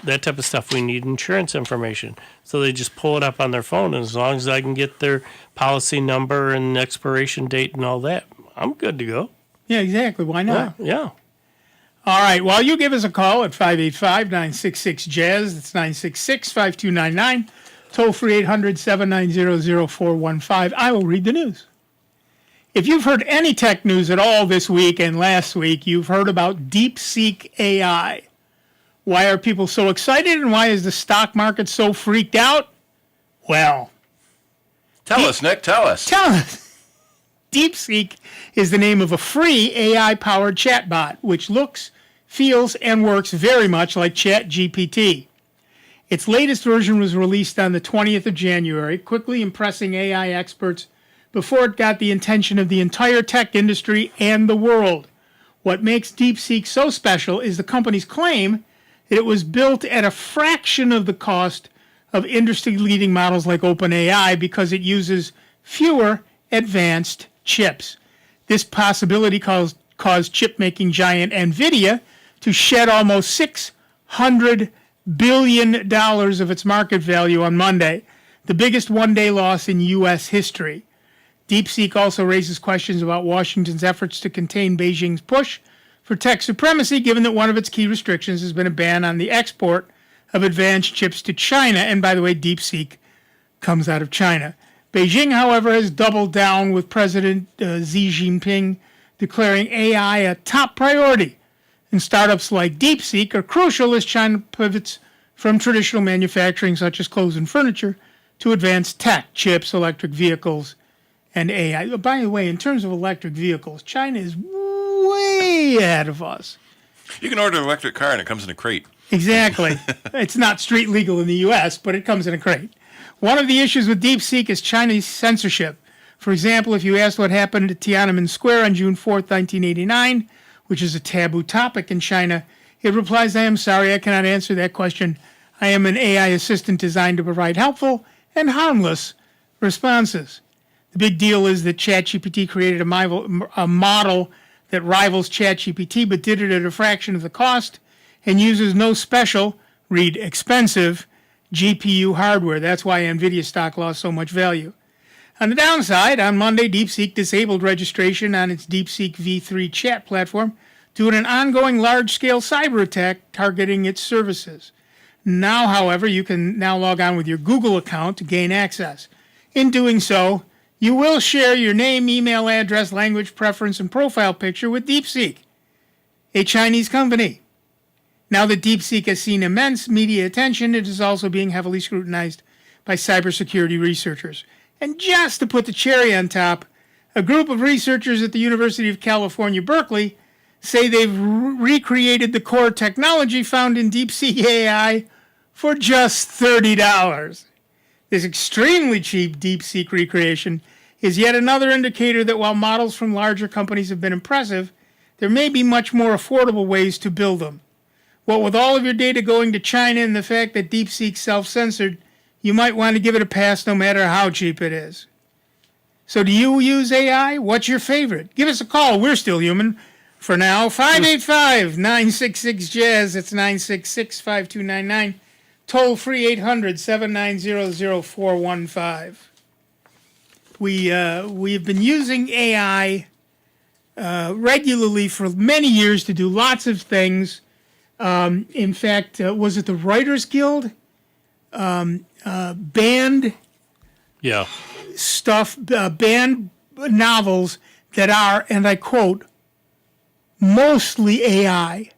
that type of stuff, we need insurance information. So they just pull it up on their phone, and as long as I can get their policy number and expiration date and all that, I'm good to go. Yeah, exactly. Why not? Yeah. All right. Well, you give us a call at 585-966-JAZZ. That's 966-5299. Toll free 800-790-0415. I will read the news. If you've heard any tech news at all this week and last week, you've heard about DeepSeek AI. Why are people so excited, and why is the stock market so freaked out? Well, tell us, Nick. Tell us. DeepSeek is the name of a free AI-powered chatbot, which looks, feels, and works very much like ChatGPT. Its latest version was released on the 20th of January, quickly impressing AI experts before it got the attention of the entire tech industry and the world. What makes DeepSeek so special is the company's claim that it was built at a fraction of the cost of industry-leading models like OpenAI because it uses fewer advanced chips. This possibility caused chip-making giant NVIDIA to shed almost $600 billion of its market value on Monday, the biggest one-day loss in U.S. history. DeepSeek also raises questions about Washington's efforts to contain Beijing's push for tech supremacy, given that one of its key restrictions has been a ban on the export of advanced chips to China. And by the way, DeepSeek comes out of China. Beijing, however, has doubled down, with President Xi Jinping declaring AI a top priority. And startups like DeepSeek are crucial as China pivots from traditional manufacturing, such as clothes and furniture, to advanced tech, chips, electric vehicles, and AI. By the way, in terms of electric vehicles, China is way ahead of us. You can order an electric car and it comes in a crate. Exactly. It's not street legal in the U.S., but it comes in a crate. One of the issues with DeepSeek is Chinese censorship. For example, if you ask what happened at Tiananmen Square on June 4th, 1989, which is a taboo topic in China, it replies, "I am sorry, I cannot answer that question. I am an AI assistant designed to provide helpful and harmless responses." The big deal is that ChatGPT created a model that rivals ChatGPT, but did it at a fraction of the cost and uses no special, read expensive, GPU hardware. That's why NVIDIA stock lost so much value. On the downside, on Monday, DeepSeek disabled registration on its DeepSeek v3 chat platform due to an ongoing large-scale cyber attack targeting its services. Now, however, you can now log on with your Google account to gain access. In doing so, you will share your name, email address, language preference, and profile picture with DeepSeek, a Chinese company. Now that DeepSeek has seen immense media attention, it is also being heavily scrutinized by cybersecurity researchers. And just to put the cherry on top, a group of researchers at the University of California, Berkeley, say they've recreated the core technology found in DeepSeek AI for just $30. This extremely cheap DeepSeek recreation is yet another indicator that while models from larger companies have been impressive, there may be much more affordable ways to build them. What with all of your data going to China and the fact that DeepSeek's self-censored, you might want to give it a pass no matter how cheap it is. So do you use AI? What's your favorite? Give us a call. We're still human. For now, 585-966-JAZZ. That's 966-5299. Toll free 800-790-0415. We've been using AI regularly for many years to do lots of things. In fact, was it the Writers Guild? Banned stuff, banned novels that are, and I quote, mostly AI.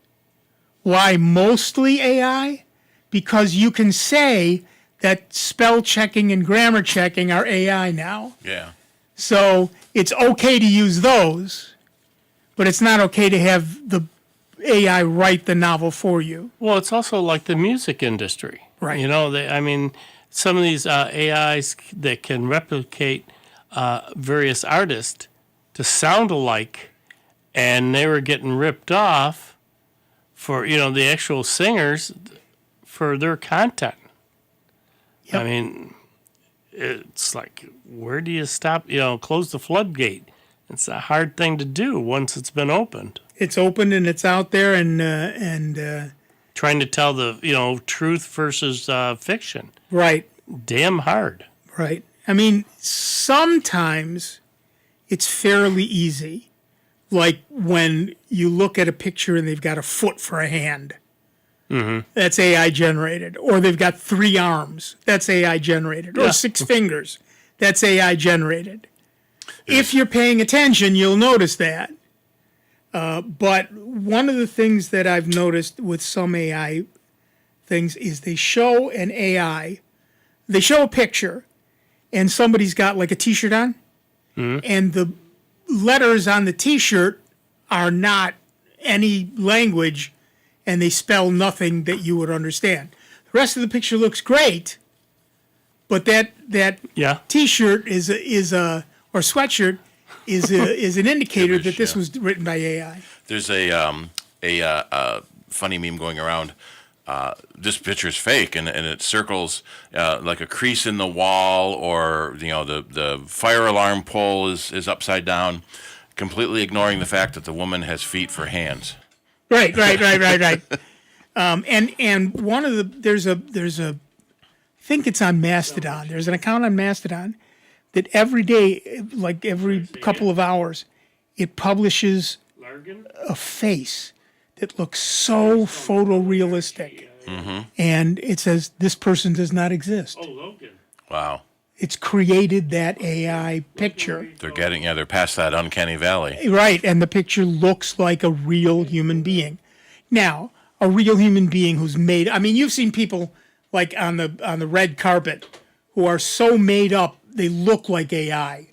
Why mostly AI? Because you can say that spell checking and grammar checking are AI now. Yeah. So it's okay to use those, but it's not okay to have the AI write the novel for you. Well, it's also like the music industry. Right. You know, some of these AIs that can replicate various artists to sound alike, and they were getting ripped off for, the actual singers for their content. Yep. I mean, it's like, where do you stop, close the floodgate? It's a hard thing to do once it's been opened. It's open and it's out there, and trying to tell the truth versus fiction. Right. Damn hard. Right. I mean, sometimes it's fairly easy, like when you look at a picture and they've got a foot for a hand. Mm-hmm. That's AI generated. Or they've got 3 arms. That's AI generated. Or 6 fingers. That's AI generated. If you're paying attention, you'll notice that. But one of the things that I've noticed with some AI things is they show a picture, and somebody's got like a T-shirt on, and the letters on the T-shirt are not any language, and they spell nothing that you would understand. The rest of the picture looks great, but that T-shirt or sweatshirt is an indicator that this was written by AI. There's a funny meme going around. This picture's fake, and it circles like a crease in the wall, or the fire alarm pole is upside down, completely ignoring the fact that the woman has feet for hands. Right. And one of there's a I think it's on Mastodon. There's an account on Mastodon that every day, like every couple of hours, it publishes a face that looks so photorealistic. Mm-hmm. And it says, this person does not exist. Oh, Logan. Wow. It's created that AI picture. They're past that uncanny valley. Right, and the picture looks like a real human being. Now, a real human being who's made, you've seen people like on the red carpet who are so made up, they look like AI.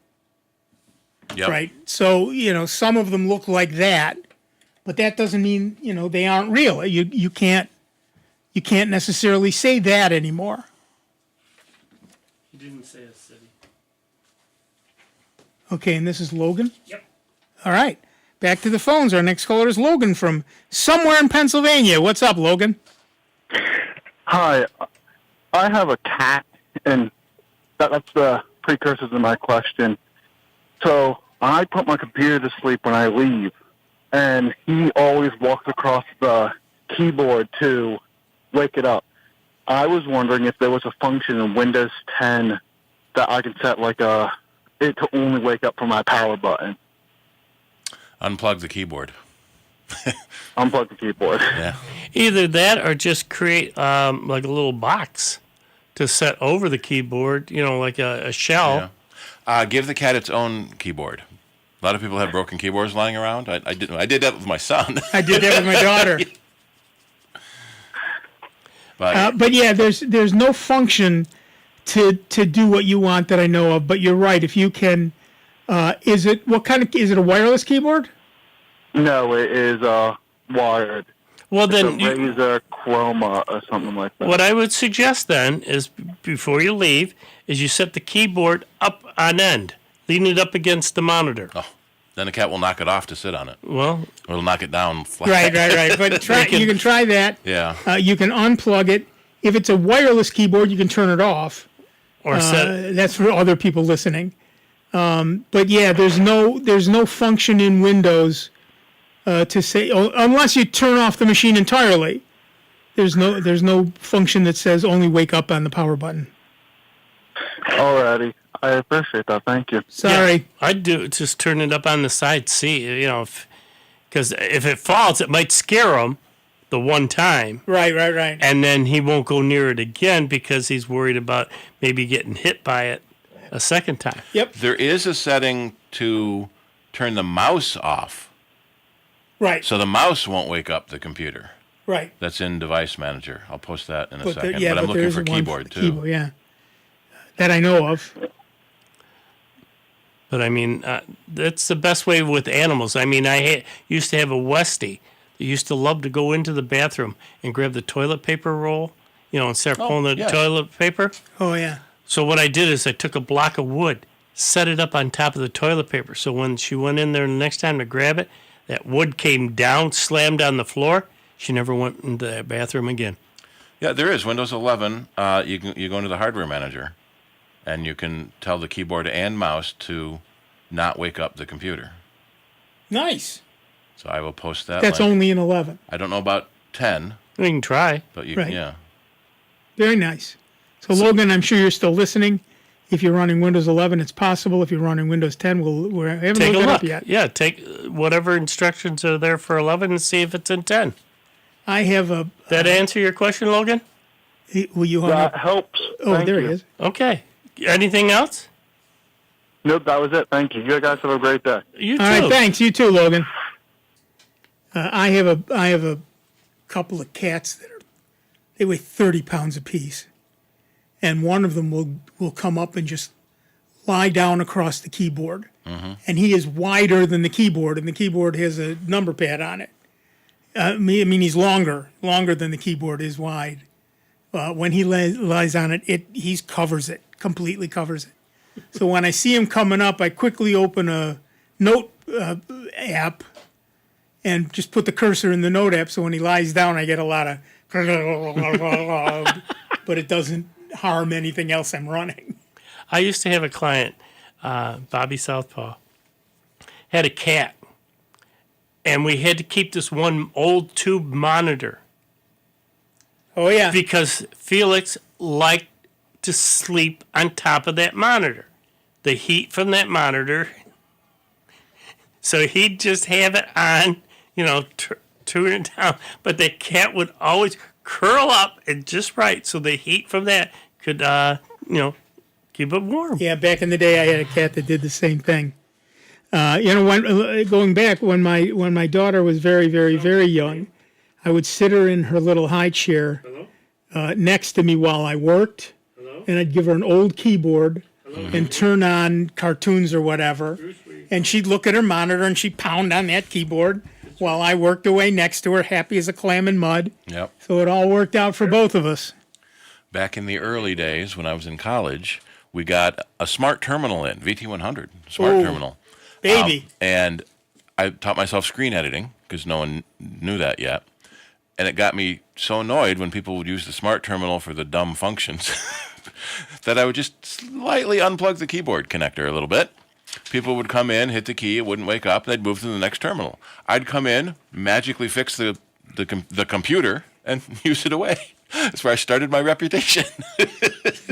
Yep. Right? So, some of them look like that, but that doesn't mean, they aren't real. You can't necessarily say that anymore. He didn't say a city. Okay, and this is Logan? Yep. All right. Back to the phones. Our next caller is Logan from somewhere in Pennsylvania. What's up, Logan? Hi. I have a cat, and that's the precursor to my question. So I put my computer to sleep when I leave, and he always walks across the keyboard to wake it up. I was wondering if there was a function in Windows 10 that I can set it to only wake up from my power button. Unplug the keyboard. Unplug the keyboard. Yeah. Either that or just create like a little box to set over the keyboard, like a shell. Yeah. Give the cat its own keyboard. A lot of people have broken keyboards lying around. I did that with my son. I did that with my daughter. But yeah, there's no function to do what you want that I know of. But you're right. If you can, is it a wireless keyboard? No, it is wired. Well, it's then a Razer Chroma or something like that. What I would suggest then is before you leave, is you set the keyboard up on end, lean it up against the monitor. Oh, then the cat will knock it off to sit on it. Well, it'll knock it down flat. Right. But you can try that. Yeah. You can unplug it. If it's a wireless keyboard, you can turn it off. Or set. That's for other people listening. But yeah, there's no function in Windows to say unless you turn off the machine entirely. There's no function that says only wake up on the power button. Alrighty. I appreciate that. Thank you. Sorry. Yeah, I'd just turn it up on the side, see, because if it falls, it might scare them, the one time. Right. And then he won't go near it again because he's worried about maybe getting hit by it a second time. Yep. There is a setting to turn the mouse off. Right. So the mouse won't wake up the computer. Right. That's in Device Manager. I'll post that in a second. But I'm looking there's for one keyboard, for the too. Keyboard, yeah. That I know of. But I mean, that's the best way with animals. I mean, I used to have a Westie that used to love to go into the bathroom and grab the toilet paper roll, and start pulling the toilet paper. Oh, yeah. So what I did is I took a block of wood, set it up on top of the toilet paper. So when she went in there the next time to grab it, that wood came down, slammed on the floor. She never went into that bathroom again. Yeah, there is. Windows 11, you go into the hardware manager, and you can tell the keyboard and mouse to not wake up the computer. Nice. So I will post that. That's link. only in 11. I don't know about 10. We can try. But Right. yeah. Very nice. So, Logan, I'm sure you're still listening. If you're running Windows 11, it's possible. If you're running Windows 10, we haven't Take a looked it look. up yet. Yeah, take whatever instructions are there for 11 and see if it's in 10. I have a... That answer your question, Logan? Will you hung up? That helps. Oh, Thank there you. he is. Okay. Anything else? Nope, that was it. Thank you. You guys have a great day. You All right, thanks. You too, Logan. I have a couple of cats they weigh 30 pounds apiece, and one of them will come up and just lie down across the keyboard, and he is wider than the keyboard, and the keyboard has a number pad on it. I mean, he's longer than the keyboard is wide. When he lies on it, he completely covers it. So when I see him coming up, I quickly open a note app and just put the cursor in the note app. So when he lies down, I get a lot of, but it doesn't harm anything else I'm running. I used to have a client, Bobby Southpaw, had a cat, and we had to keep this one old tube monitor. Oh, yeah. Because Felix liked to sleep on top of that monitor. The heat from that monitor. So he'd just have it on, turn it down. But the cat would always curl up and just right so the heat from that could, keep it warm. Yeah, back in the day, I had a cat that did the same thing. Going back, when my daughter was very, very, very young, I would sit her in her little high chair next to me while I worked, and I'd give her an old keyboard and turn on cartoons or whatever, and she'd look at her monitor and she'd pound on that keyboard while I worked away next to her, happy as a clam in mud. Yep. So it all worked out for both of us. Back in the early days when I was in college, we got a smart terminal in, VT100, smart terminal. Baby. And I taught myself screen editing because no one knew that yet. And it got me so annoyed when people would use the smart terminal for the dumb functions that I would just slightly unplug the keyboard connector a little bit. People would come in, hit the key, it wouldn't wake up, and they'd move to the next terminal. I'd come in, magically fix the computer, and use it away. That's where I started my reputation.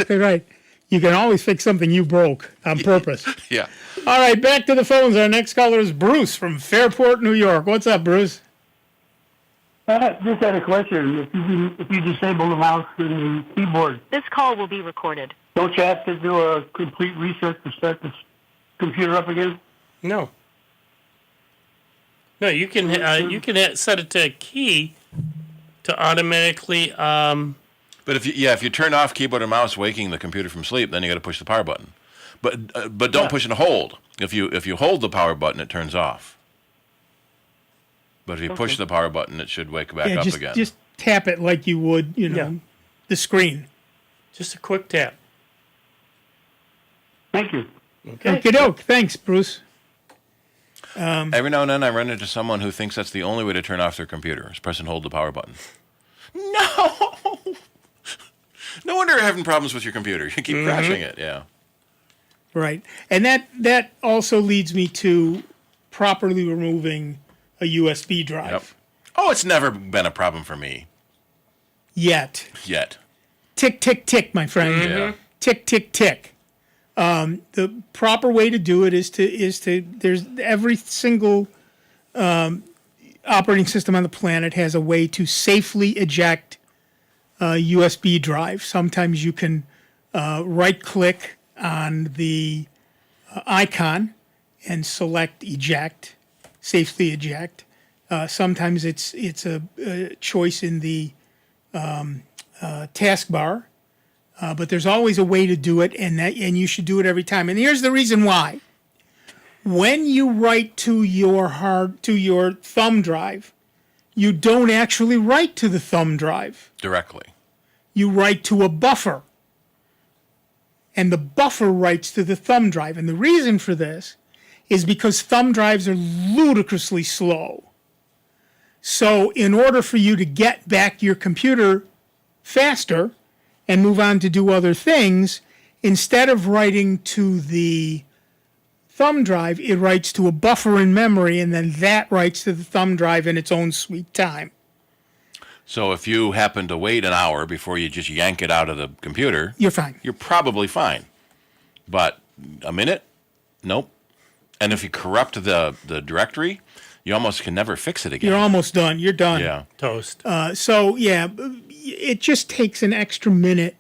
Right. You can always fix something you broke on purpose. Yeah. All right, back to the phones. Our next caller is Bruce from Fairport, New York. What's up, Bruce? Just had a question. If you disable the mouse and the keyboard, This call will be recorded. don't you have to do a complete reset to start the computer up again? No. No, you can set it to a key to automatically. But if you turn off keyboard and mouse, waking the computer from sleep, then you got to push the power button. But don't push and hold. If you hold the power button, it turns off. But if you push the power button, it should wake back up again. Just tap it like you would, the screen. Just a quick tap. Thank you. Okay. Okie doke. Thanks, Bruce. Every now and then I run into someone who thinks that's the only way to turn off their computer is press and hold the power button. No! No wonder you're having problems with your computer. You keep crashing it, yeah. Right. And that also leads me to properly removing a USB drive. Yep. Oh, it's never been a problem for me. Yet. Tick, tick, tick, my friend. Yeah. Tick, tick, tick. The proper way to do it is to there's every single operating system on the planet has a way to safely eject a USB drive. Sometimes you can right-click on the icon and select eject, safely eject. Sometimes it's a choice in the taskbar, but there's always a way to do it, and you should do it every time. And here's the reason why. When you write to your thumb drive, you don't actually write to the thumb drive Directly. You write to a buffer, and the buffer writes to the thumb drive. And the reason for this is because thumb drives are ludicrously slow. So in order for you to get back your computer faster and move on to do other things, instead of writing to the thumb drive, it writes to a buffer in memory, and then that writes to the thumb drive in its own sweet time. So if you happen to wait an hour before you just yank it out of the computer, you're fine. You're probably fine. But a minute? Nope. And if you corrupt the directory, you almost can never fix it again. You're almost done. You're done. Yeah. Toast. So yeah, it just takes an extra minute,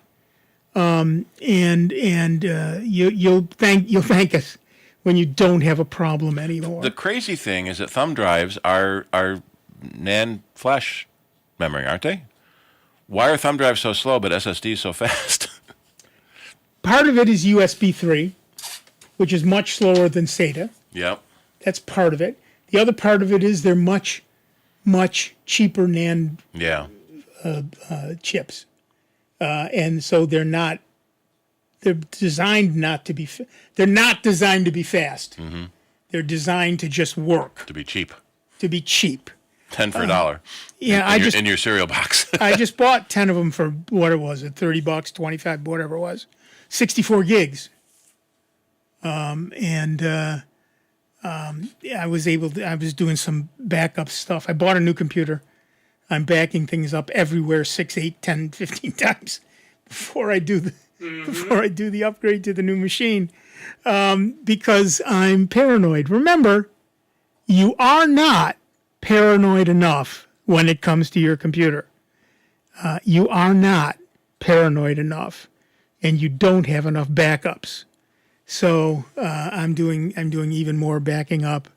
and you'll thank us when you don't have a problem anymore. The crazy thing is that thumb drives are NAND flash memory, aren't they? Why are thumb drives so slow but SSDs so fast? Part of it is USB 3, which is much slower than SATA. Yep. That's part of it. The other part of it is they're much, much cheaper NAND chips, and so they're designed not to be. They're not designed to be fast. Mm-hmm. They're designed to just work. To be cheap. 10 for $1. Yeah, in your cereal box. I just bought 10 of them for what it was, $30, 25, whatever it was, 64 gigs. I was doing some backup stuff. I bought a new computer. I'm backing things up everywhere 6, 8, 10, 15 times before I do the upgrade to the new machine, because I'm paranoid. Remember, you are not paranoid enough when it comes to your computer. You are not paranoid enough, and you don't have enough backups. So I'm doing even more backing up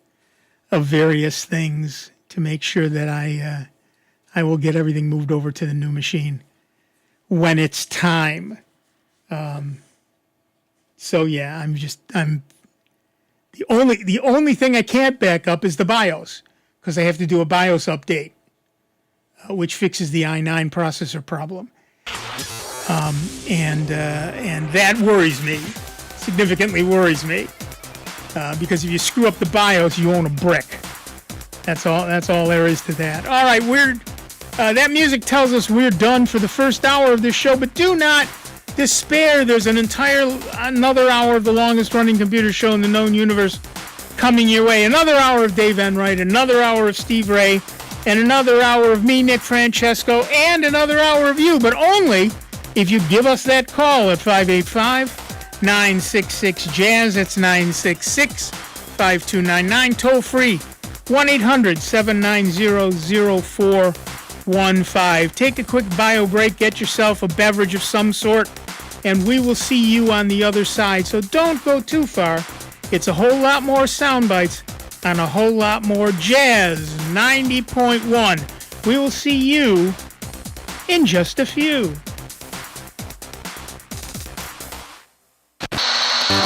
of various things to make sure that I will get everything moved over to the new machine when it's time. So yeah, I'm the only thing I can't back up is the BIOS, because I have to do a BIOS update, which fixes the i9 processor problem, and that worries me. Significantly worries me, because if you screw up the BIOS, you own a brick. That's all there is to that. All right, that music tells us we're done for the first hour of this show, but do not despair. There's another hour of the longest running computer show in the known universe coming your way. Another hour of Dave Enright, another hour of Steve Ray, and another hour of me, Nick Francesco, and another hour of you, but only if you give us that call at 585-966-JAZZ. That's 966-5299. Toll free, 1-800-790-0415. Take a quick bio break, get yourself a beverage of some sort, and we will see you on the other side. So don't go too far. It's a whole lot more sound bites and a whole lot more jazz. 90.1. We will see you in just a few.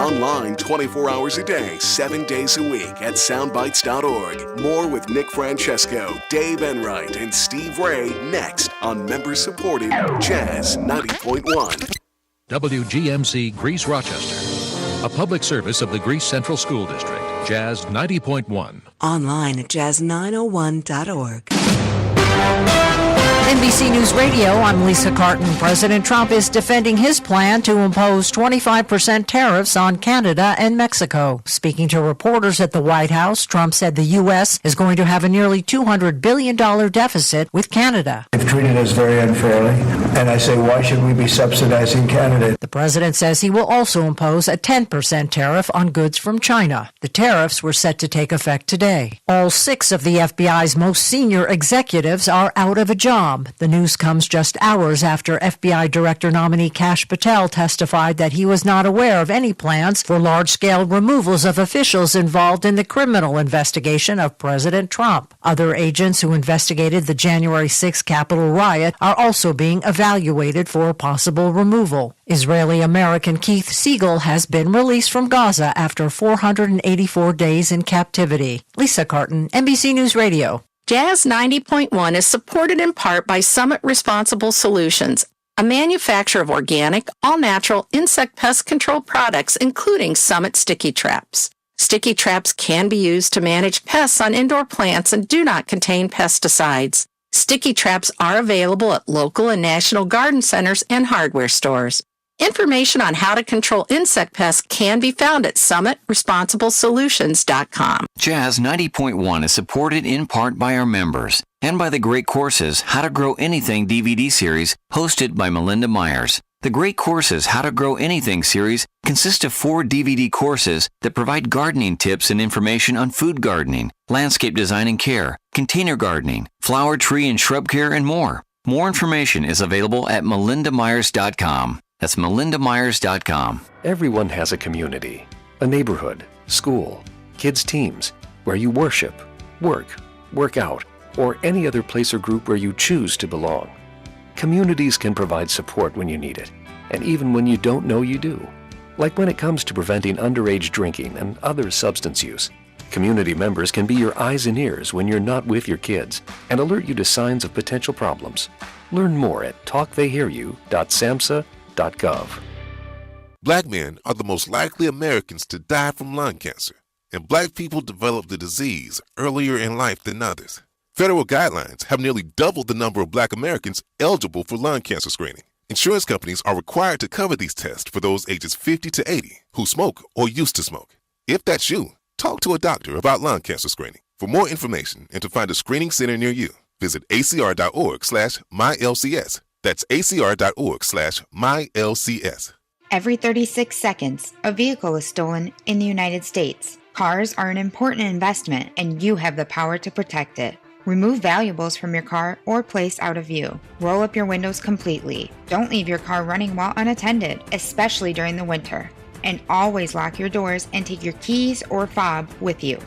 Online 24 hours a day, 7 days a week at soundbites.org. More with Nick Francesco, Dave Enright, and Steve Ray next on member-supported Jazz 90.1. WGMC Greece Rochester, a public service of the Greece Central School District. Jazz 90.1. Online at jazz901.org. NBC News Radio, I'm Lisa Carton. President Trump is defending his plan to impose 25% tariffs on Canada and Mexico. Speaking to reporters at the White House, Trump said the U.S. is going to have a nearly $200 billion deficit with Canada. They've treated us very unfairly, and I say, why should we be subsidizing Canada? The president says he will also impose a 10% tariff on goods from China. The tariffs were set to take effect today. All 6 of the FBI's most senior executives are out of a job. The news comes just hours after FBI Director nominee Kash Patel testified that he was not aware of any plans for large-scale removals of officials involved in the criminal investigation of President Trump. Other agents who investigated the January 6 Capitol riot are also being evaluated for possible removal. Israeli-American Keith Siegel has been released from Gaza after 484 days in captivity. Lisa Carton, NBC News Radio. Jazz 90.1 is supported in part by Summit Responsible Solutions, a manufacturer of organic, all-natural insect pest control products, including Summit Sticky Traps. Sticky traps can be used to manage pests on indoor plants and do not contain pesticides. Sticky traps are available at local and national garden centers and hardware stores. Information on how to control insect pests can be found at summitresponsiblesolutions.com. Jazz 90.1 is supported in part by our members and by the great courses How to Grow Anything DVD series hosted by Melinda Myers. The Great Courses How to Grow Anything series consists of 4 DVD courses that provide gardening tips and information on food gardening, landscape design and care, container gardening, flower, tree, and shrub care, and more. More information is available at melindamyers.com. That's melindamyers.com. Everyone has a community, a neighborhood, school, kids' teams, where you worship, work out, or any other place or group where you choose to belong. Communities can provide support when you need it, and even when you don't know you do. Like when it comes to preventing underage drinking and other substance use. Community members can be your eyes and ears when you're not with your kids and alert you to signs of potential problems. Learn more at talktheyhearyou.samhsa.gov. Black men are the most likely Americans to die from lung cancer, and black people develop the disease earlier in life than others. Federal guidelines have nearly doubled the number of black Americans eligible for lung cancer screening. Insurance companies are required to cover these tests for those ages 50 to 80 who smoke or used to smoke. If that's you, talk to a doctor about lung cancer screening. For more information and to find a screening center near you, visit acr.org/mylcs. That's acr.org/mylcs. Every 36 seconds, a vehicle is stolen in the United States. Cars are an important investment, and you have the power to protect it. Remove valuables from your car or place out of view. Roll up your windows completely. Don't leave your car running while unattended, especially during the winter. And always lock your doors and take your keys or fob with you.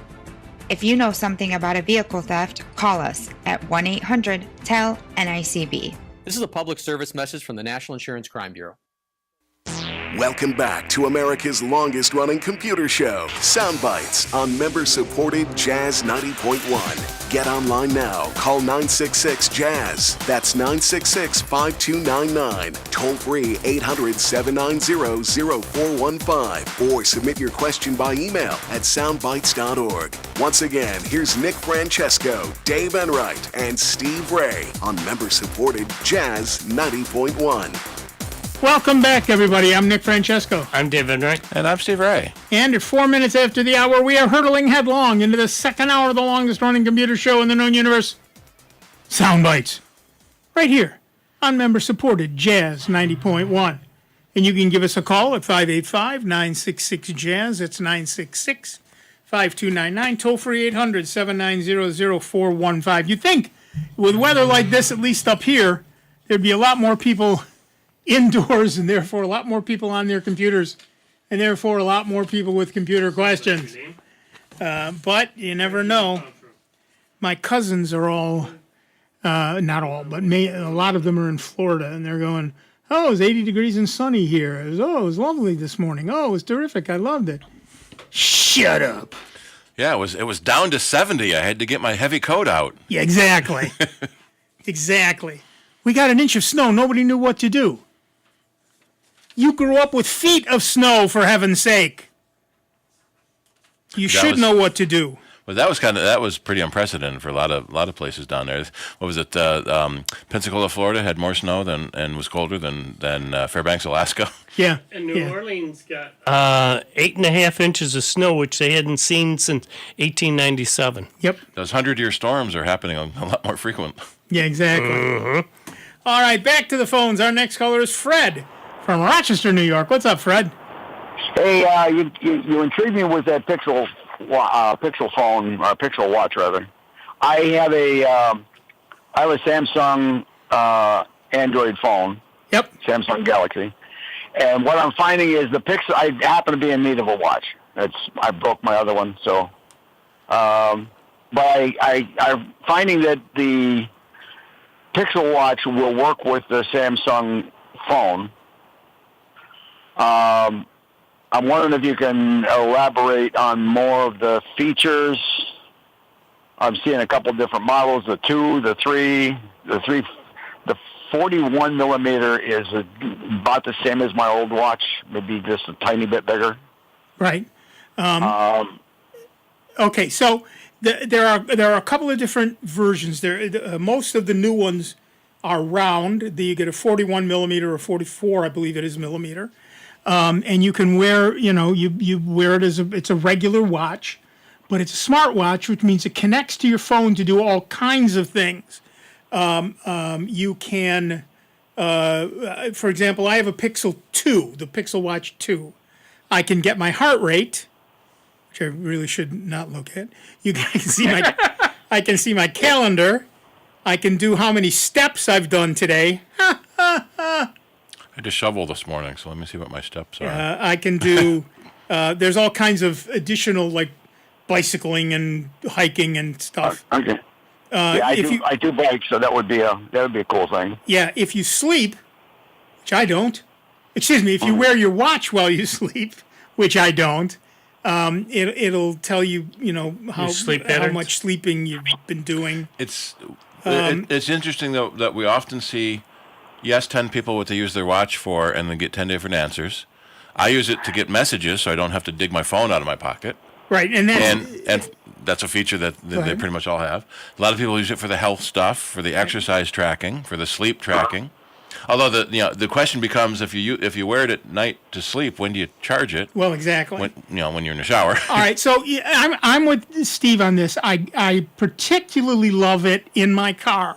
If you know something about a vehicle theft, call us at 1-800-TEL-NICB. This is a public service message from the National Insurance Crime Bureau. Welcome back to America's longest-running computer show, Soundbites, on member-supported Jazz 90.1. Get online now. Call 966-JAZZ. That's 966-5299. Toll-free 800-790-0415. Or submit your question by email at soundbites.org. Once again, here's Nick Francesco, Dave Enright, and Steve Ray on member-supported Jazz 90.1. Welcome back, everybody. I'm Nick Francesco. I'm Dave Enright. And I'm Steve Ray. And at 4 minutes after the hour, we are hurtling headlong into the second hour of the longest-running computer show in the known universe, Soundbites, right here on member-supported Jazz 90.1. And you can give us a call at 585-966-JAZZ. That's 966-5299. Toll-free 800-790-0415. You'd think, with weather like this, at least up here, there'd be a lot more people indoors, and therefore a lot more people on their computers, and therefore a lot more people with computer questions. But you never know. My cousins are all, not all, but a lot of them are in Florida, and they're going, oh, it's 80 degrees and sunny here. It was lovely this morning. Oh, it was terrific. I loved it. Shut up. Yeah, it was down to 70. I had to get my heavy coat out. Yeah, exactly. Exactly. We got an inch of snow. Nobody knew what to do. You grew up with feet of snow, for heaven's sake. You should know what to do. But that was pretty unprecedented for a lot of places down there. What was it? Pensacola, Florida had more snow and was colder than Fairbanks, Alaska. Yeah. And New Orleans got 8.5 inches of snow, which they hadn't seen since 1897. Yep. Those 100-year storms are happening a lot more frequent. Yeah, exactly. Mm-hmm. All right, back to the phones. Our next caller is Fred from Rochester, New York. What's up, Fred? Hey, you intrigued me with that Pixel phone, or Pixel watch rather. I have a Samsung Android phone. Yep. Samsung Galaxy. And what I'm finding is the Pixel. I happen to be in need of a watch. I broke my other one, so. But I'm finding that the Pixel watch will work with the Samsung phone. I'm wondering if you can elaborate on more of the features. I'm seeing a couple different models, the 2, the 3. The 41 millimeter is about the same as my old watch, maybe just a tiny bit bigger. Right. Okay, so there are a couple of different versions. Most of the new ones are round. You get a 41 millimeter or 44, I believe it is, millimeter. And you can wear, you wear it it's a regular watch, but it's a smart watch, which means it connects to your phone to do all kinds of things. You can, for example, I have a Pixel 2, the Pixel Watch 2. I can get my heart rate, which I really should not look at. I can see my calendar. I can do how many steps I've done today. I just shoveled this morning, so let me see what my steps are. I can do. There's all kinds of additional like bicycling and hiking and stuff. Okay. I do bike, so that would be a cool thing. Yeah, if you sleep, which I don't. Excuse me, if you wear your watch while you sleep, which I don't, it'll tell you how much sleeping you've been doing. It's interesting though that we often see. Yes, 10 people what they use their watch for, and then get 10 different answers. I use it to get messages, so I don't have to dig my phone out of my pocket. Right, and that's a feature that they pretty much all have. A lot of people use it for the health stuff, for the exercise tracking, for the sleep tracking. Although the question becomes if you wear it at night to sleep, when do you charge it? Well, exactly. When you're in the shower. All right, so I'm with Steve on this. I particularly love it in my car.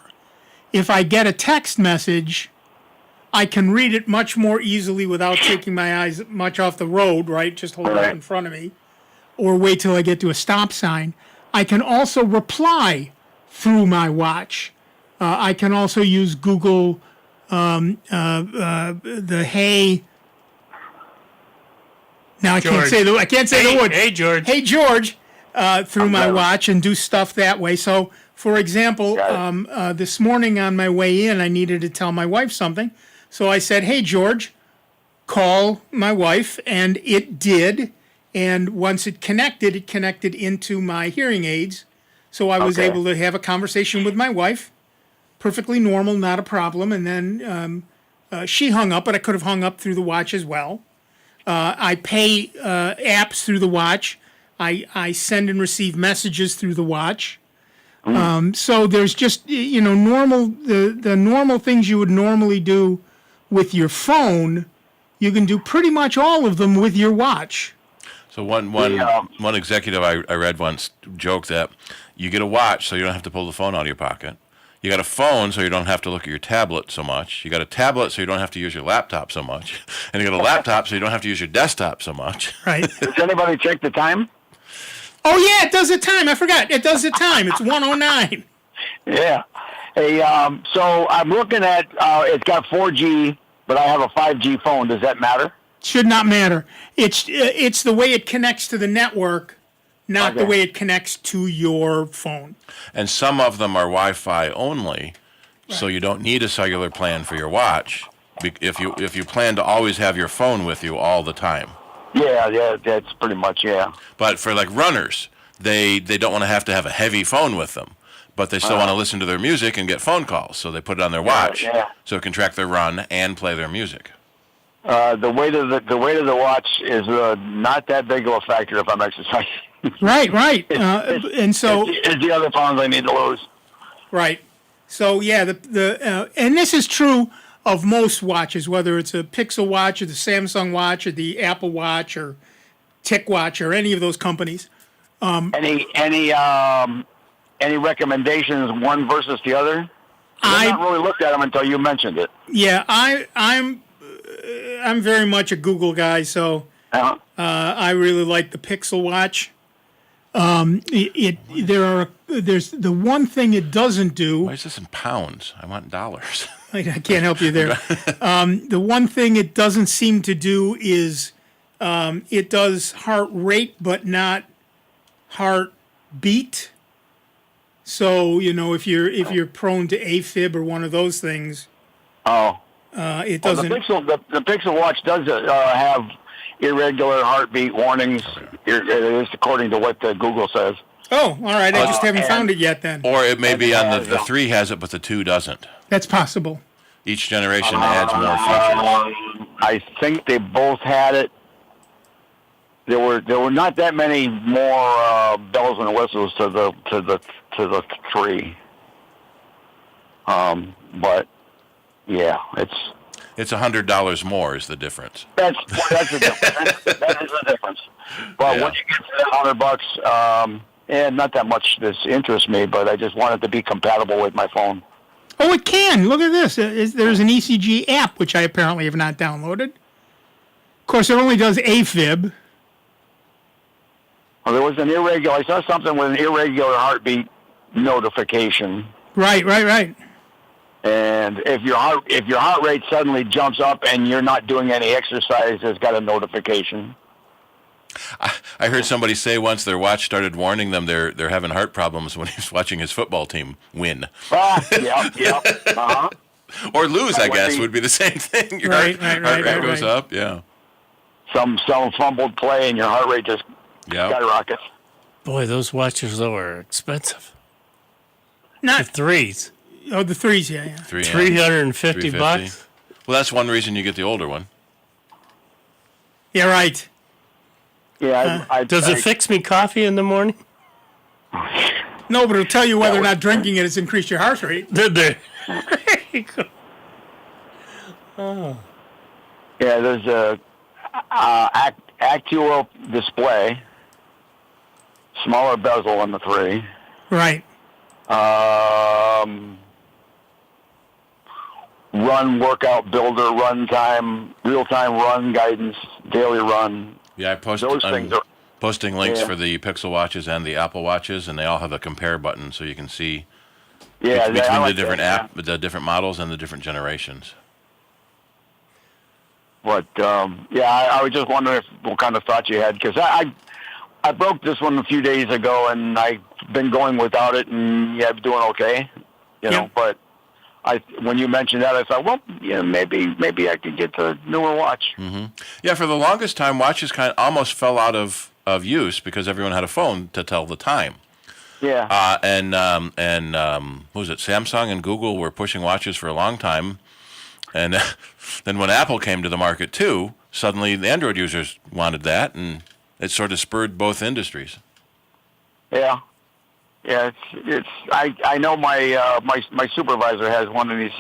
If I get a text message, I can read it much more easily without taking my eyes much off the road, right? Just hold it up in front of me or wait till I get to a stop sign. I can also reply through my watch. I can also use Google, the Hey. Now I can't say the word. Hey, George. Hey, George, through my watch and do stuff that way. So, for example, this morning on my way in, I needed to tell my wife something. So I said, hey, George, call my wife, and it did. And once it connected into my hearing aids. So I was able to have a conversation with my wife. Perfectly normal, not a problem. And then she hung up, but I could have hung up through the watch as well. I pay apps through the watch. I send and receive messages through the watch. So there's just, normal the normal things you would normally do with your phone, you can do pretty much all of them with your watch. So one executive I read once joked that you get a watch so you don't have to pull the phone out of your pocket. You got a phone so you don't have to look at your tablet so much. You got a tablet so you don't have to use your laptop so much. And you got a laptop so you don't have to use your desktop so much. Right. Does anybody check the time? Oh, yeah, it does the time. I forgot. It does the time. It's 1:09. Yeah. Hey, so I'm looking at, it's got 4G, but I have a 5G phone. Does that matter? Should not matter. It's the way it connects to the network, not the way it connects to your phone. And some of them are Wi-Fi only, so you don't need a cellular plan for your watch if you plan to always have your phone with you all the time. Yeah, that's pretty much, yeah. But for like runners, they don't want to have a heavy phone with them, but they still want to listen to their music and get phone calls, so they put it on their watch so it can track their run and play their music. The weight of the watch is not that big of a factor if I'm exercising. Right. And so it's the other pounds I need to lose. Right. So yeah, and this is true of most watches, whether it's a Pixel watch or the Samsung watch or the Apple Watch or TicWatch or any of those companies. Any recommendations, one versus the other? I haven't really looked at them until you mentioned it. Yeah, I'm very much a Google guy, so I really like the Pixel watch. There's the one thing it doesn't do. Why is this in pounds? I want dollars. I can't help you there. The one thing it doesn't seem to do is it does heart rate, but not heart beat. So if you're prone to AFib or one of those things, it doesn't. The Pixel watch does have irregular heartbeat warnings. It is according to what Google says. Oh, all right. I just haven't found it yet then. Or it may be on the 3 has it, but the 2 doesn't. That's possible. Each generation adds more features. I think they both had it. There were not that many more bells and whistles to the 3. But yeah, it's $100 more is the difference. That's the difference. That is the difference. But when you get to that $100, and not that much this interests me, but I just want it to be compatible with my phone. Oh, it can. Look at this. There's an ECG app, which I apparently have not downloaded. Of course, it only does AFib. Well, there was an irregular. I saw something with an irregular heartbeat notification. Right. And if your heart rate suddenly jumps up and you're not doing any exercise, it's got a notification. I heard somebody say once their watch started warning them they're having heart problems when he's watching his football team win. Yep. Uh-huh. Or lose, I guess, would be the same thing. Your heart rate goes up, yeah. Some fumbled play and your heart rate just skyrockets. Boy, those watches, though, are expensive. Not the 3s. Oh, the 3s, yeah. $350. Well, that's one reason you get the older one. Yeah, right. Yeah. Does it fix me coffee in the morning? No, but it'll tell you whether or not drinking it has increased your heart rate. Did they? Yeah, there's a actual display, smaller bezel on the 3. Right. Run workout builder, run time, real time run guidance, daily run. Yeah, I'm posting links for the Pixel watches and the Apple watches, and they all have a compare button, so you can see between the different the different models and the different generations. But I was just wondering what kind of thoughts you had, because I broke this one a few days ago, and I've been going without it, and I'm doing okay, you know. But when you mentioned that, I thought, well, maybe I could get the newer watch. Mm-hmm. Yeah, for the longest time, watches kind of almost fell out of use because everyone had a phone to tell the time. Yeah. And who was it? Samsung and Google were pushing watches for a long time, and then when Apple came to the market too, suddenly the Android users wanted that, and it sort of spurred both industries. Yeah. Yeah, I know my supervisor has one of these.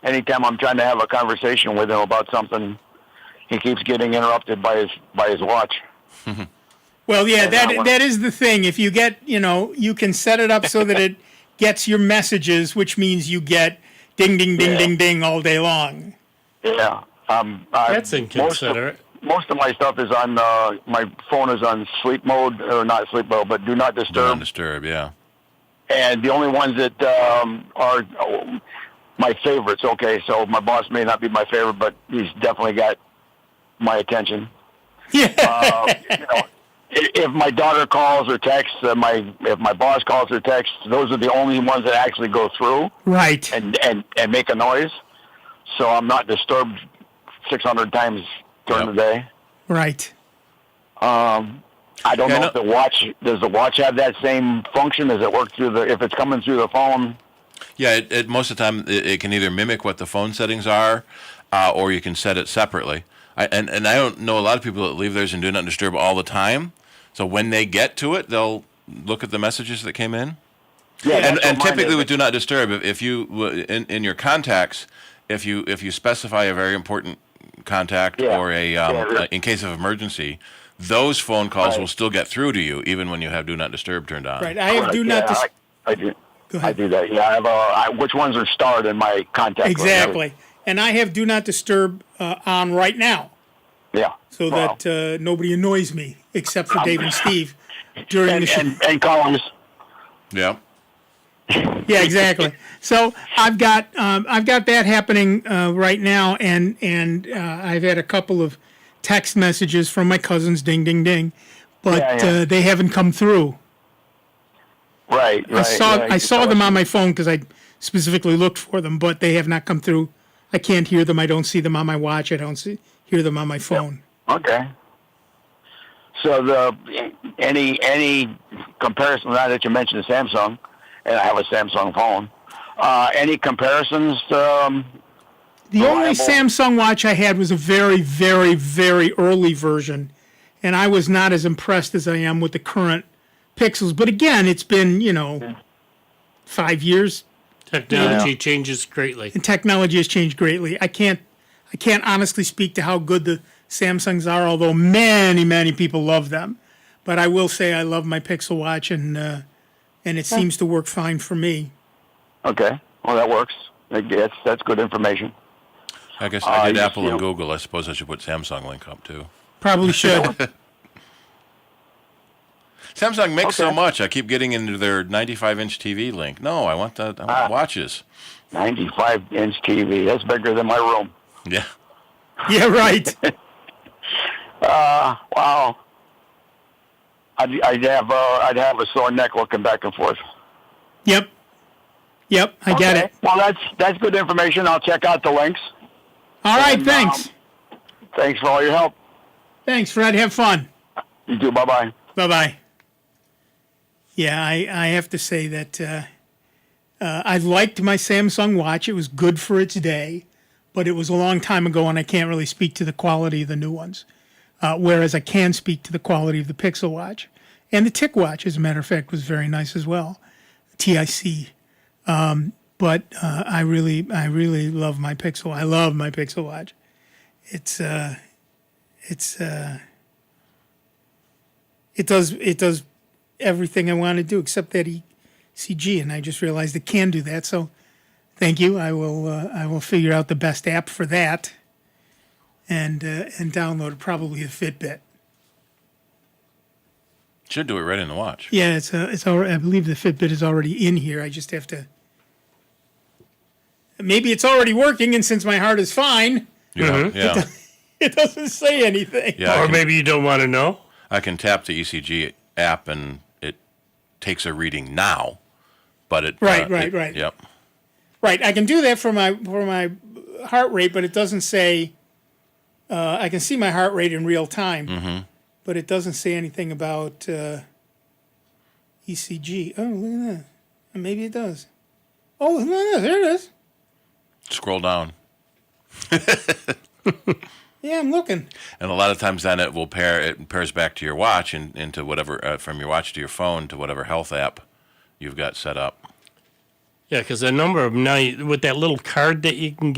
Anytime I'm trying to have a conversation with him about something, he keeps getting interrupted by his watch. Well, yeah, that is the thing. If you get, you can set it up so that it gets your messages, which means you get ding, ding, ding, ding, ding all day long. Yeah, that's inconsiderate. Most of my stuff is on, my phone is on sleep mode, or not sleep mode, but do not disturb. Do not disturb, yeah. And the only ones that are my favorites, okay, so my boss may not be my favorite, but he's definitely got my attention. Yeah. If my daughter calls or texts, if my boss calls or texts, those are the only ones that actually go through. Right. And make a noise. So I'm not disturbed 600 times during the day. Right. I don't know if does the watch have that same function? Does it work if it's coming through the phone? Yeah, most of the time it can either mimic what the phone settings are, or you can set it separately. And I don't know a lot of people that leave theirs and do not disturb all the time. So when they get to it, they'll look at the messages that came in. Yeah, and typically with do not disturb, if you in your contacts, if you specify a very important contact or in case of emergency, those phone calls will still get through to you even when you have do not disturb turned on. Right. I have do not disturb. I do. I do that. Yeah, I have which ones are starred in my contact. Exactly. And I have do not disturb on right now. Yeah. So that nobody annoys me except for Dave and Steve during the show. And callers. Yeah. Yeah, exactly. So I've got that happening right now, and I've had a couple of text messages from my cousins, ding, ding, ding, but they haven't come through. Right. I saw them on my phone because I specifically looked for them, but they have not come through. I can't hear them. I don't see them on my watch. I don't hear them on my phone. Okay. So any comparison now that you mentioned Samsung, and I have a Samsung phone, any comparisons? The only Samsung watch I had was a very, very, very early version, and I was not as impressed as I am with the current Pixels. But again, it's been 5 years. Technology changes greatly. And technology has changed greatly. I can't honestly speak to how good the Samsungs are, although many, many people love them. But I will say I love my Pixel watch, and it seems to work fine for me. Okay. Well, that works. That's good information. I guess I did Apple and Google. I suppose I should put Samsung link up too. Probably should. Samsung makes so much. I keep getting into their 95-inch TV link. No, I want watches. 95-inch TV. That's bigger than my room. Yeah. Yeah, right. Wow. I'd have a sore neck looking back and forth. Yep, I get it. Well, that's good information. I'll check out the links. All right, thanks. Thanks for all your help. Thanks, Fred. Have fun. You too. Bye-bye. Bye-bye. Yeah, I have to say that I liked my Samsung watch. It was good for its day, but it was a long time ago, and I can't really speak to the quality of the new ones. Whereas I can speak to the quality of the Pixel watch. And the TIC watch, as a matter of fact, was very nice as well. TIC. But I really love my Pixel. I love my Pixel watch. It does everything I want to do except that ECG, and I just realized it can do that. So thank you. I will figure out the best app for that. And download probably a Fitbit. Should do it right in the watch. Yeah, it's already, I believe the Fitbit is already in here. I just have to. Maybe it's already working, and since my heart is fine, it doesn't say anything. Yeah, or maybe you don't want to know. I can tap the ECG app, and it takes a reading now, but it right. Yep. Right, I can do that for my heart rate, but it doesn't say. I can see my heart rate in real time, but it doesn't say anything about ECG. Oh, look at that. Maybe it does. Oh, look at that. There it is. Scroll down. Yeah, I'm looking. And a lot of times then it pairs back to your watch and into whatever, from your watch to your phone to whatever health app you've got set up. Yeah, because a number of them now, with that little card that you can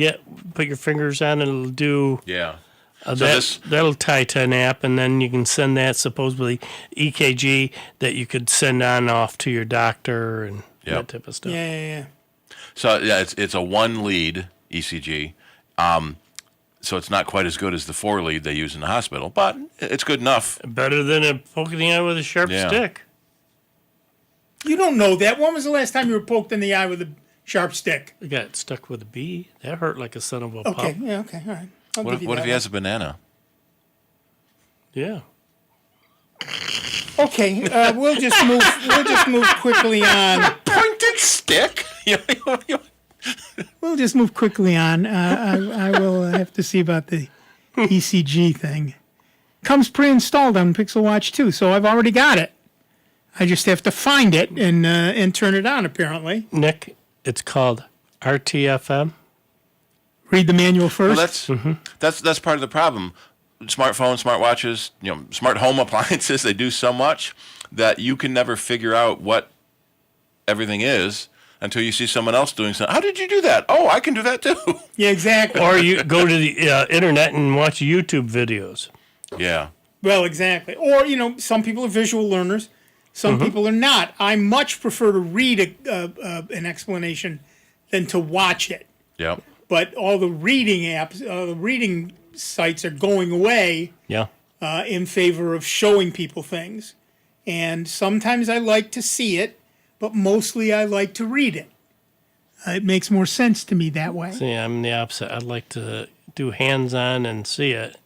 put your fingers on, and it'll do... Yeah. That'll tie to an app, and then you can send that supposedly EKG that you could send on off to your doctor and that type of stuff. Yeah. So yeah, it's a 1-lead ECG. So it's not quite as good as the 4-lead they use in the hospital, but it's good enough. Better than poking the eye with a sharp stick. You don't know that. When was the last time you were poked in the eye with a sharp stick? I got stuck with a bee. That hurt like a son of a pup. Okay, yeah, okay, all right. What if he has a banana? Yeah. Okay, we'll just move quickly on. Pointed stick. We'll just move quickly on. I will have to see about the ECG thing. Comes pre-installed on Pixel Watch 2, so I've already got it. I just have to find it and turn it on. Apparently, Nick, It's called RTFM. Read the manual first. Well, that's part of the problem. Smartphones, smartwatches, smart home appliances, they do so much that you can never figure out what everything is until you see someone else doing something. How did you do that? Oh, I can do that too. Yeah, exactly. Or you go to the internet and watch YouTube videos. Yeah. Well, exactly. Or, some people are visual learners. Some people are not. I much prefer to read an explanation than to watch it. Yep. But all the reading apps, the reading sites are going away in favor of showing people things. And sometimes I like to see it, but mostly I like to read it. It makes more sense to me that way. See, I'm the opposite. I'd like to do hands-on and see it.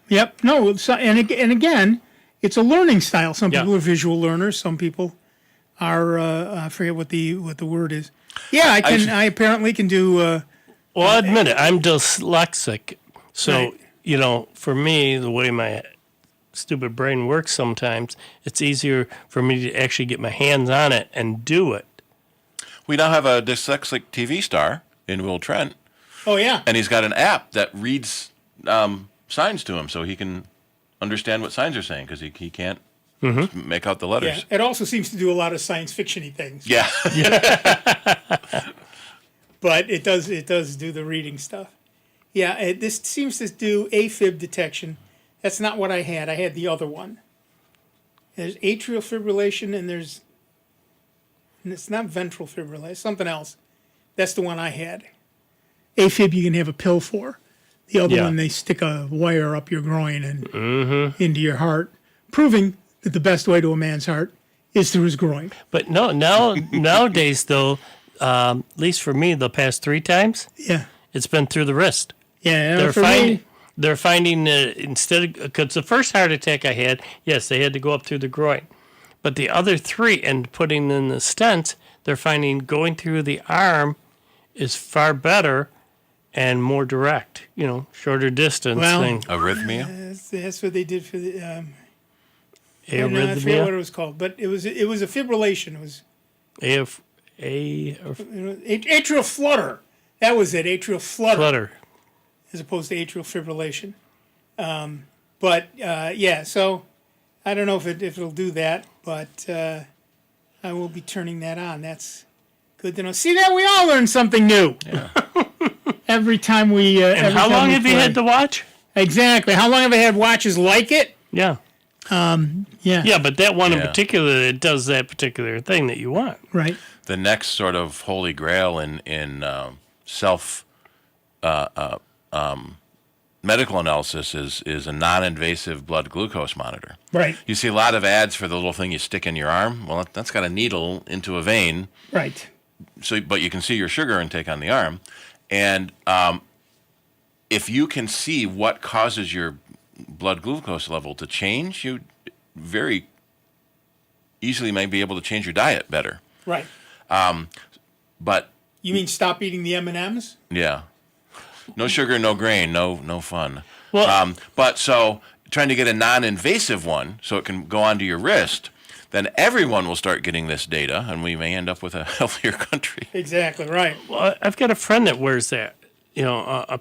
Yep. No, and again, it's a learning style. Some people are visual learners. Some people are, I forget what the word is. Yeah, I apparently can do... well, I'll admit it. I'm dyslexic. So, for me, the way my stupid brain works sometimes, it's easier for me to actually get my hands on it and do it. We now have a dyslexic TV star in Will Trent. Oh, yeah. And he's got an app that reads signs to him so he can understand what signs are saying because he can't make out the letters. Yeah, it also seems to do a lot of science fiction-y things. Yeah. But it does do the reading stuff. Yeah, this seems to do AFib detection. That's not what I had. I had the other one. There's atrial fibrillation and it's not ventral fibrillation, something else. That's the one I had. AFib you can have a pill for. The other one, they stick a wire up your groin and into your heart, proving that the best way to a man's heart is through his groin. But nowadays, though, at least for me, the past 3 times, it's been through the wrist. Yeah, they're finding instead of, because the first heart attack I had, yes, they had to go up through the groin. But the other 3 and putting in the stents, they're finding going through the arm is far better and more direct, shorter distance thing. Arrhythmia? That's what they did for the... arrhythmia? I forget what it was called, but it was a fibrillation. It was... atrial flutter. That was it, atrial flutter. As opposed to atrial fibrillation. So I don't know if it'll do that, but I will be turning that on. That's good to know. See, that we all learn something new. Yeah. Every time we... and how long have you had the watch? Exactly. How long have I had watches like it? Yeah. Yeah, but that one in particular, it does that particular thing that you want. Right. The next sort of holy grail in self medical analysis is a non-invasive blood glucose monitor. Right. You see a lot of ads for the little thing you stick in your arm. Well, that's got a needle into a vein. Right. But you can see your sugar intake on the arm. And if you can see what causes your blood glucose level to change, you very easily may be able to change your diet better. Right. But you mean stop eating the M&Ms? Yeah. No sugar, no grain, no fun. Well, but so trying to get a non-invasive one so it can go onto your wrist, then everyone will start getting this data, and we may end up with a healthier country. Exactly right. Well, I've got a friend that wears that,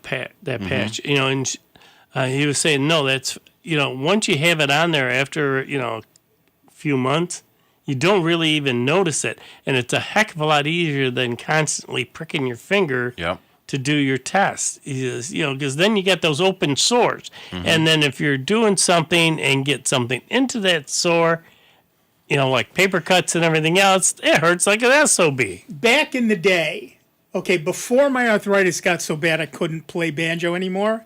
patch, and he was saying, no, that's, once you have it on there after, a few months, you don't really even notice it, and it's a heck of a lot easier than constantly pricking your finger to do your test. Because then you get those open sores, and then if you're doing something and get something into that sore, like paper cuts and everything else, it hurts like an SOB. Back in the day, before my arthritis got so bad I couldn't play banjo anymore,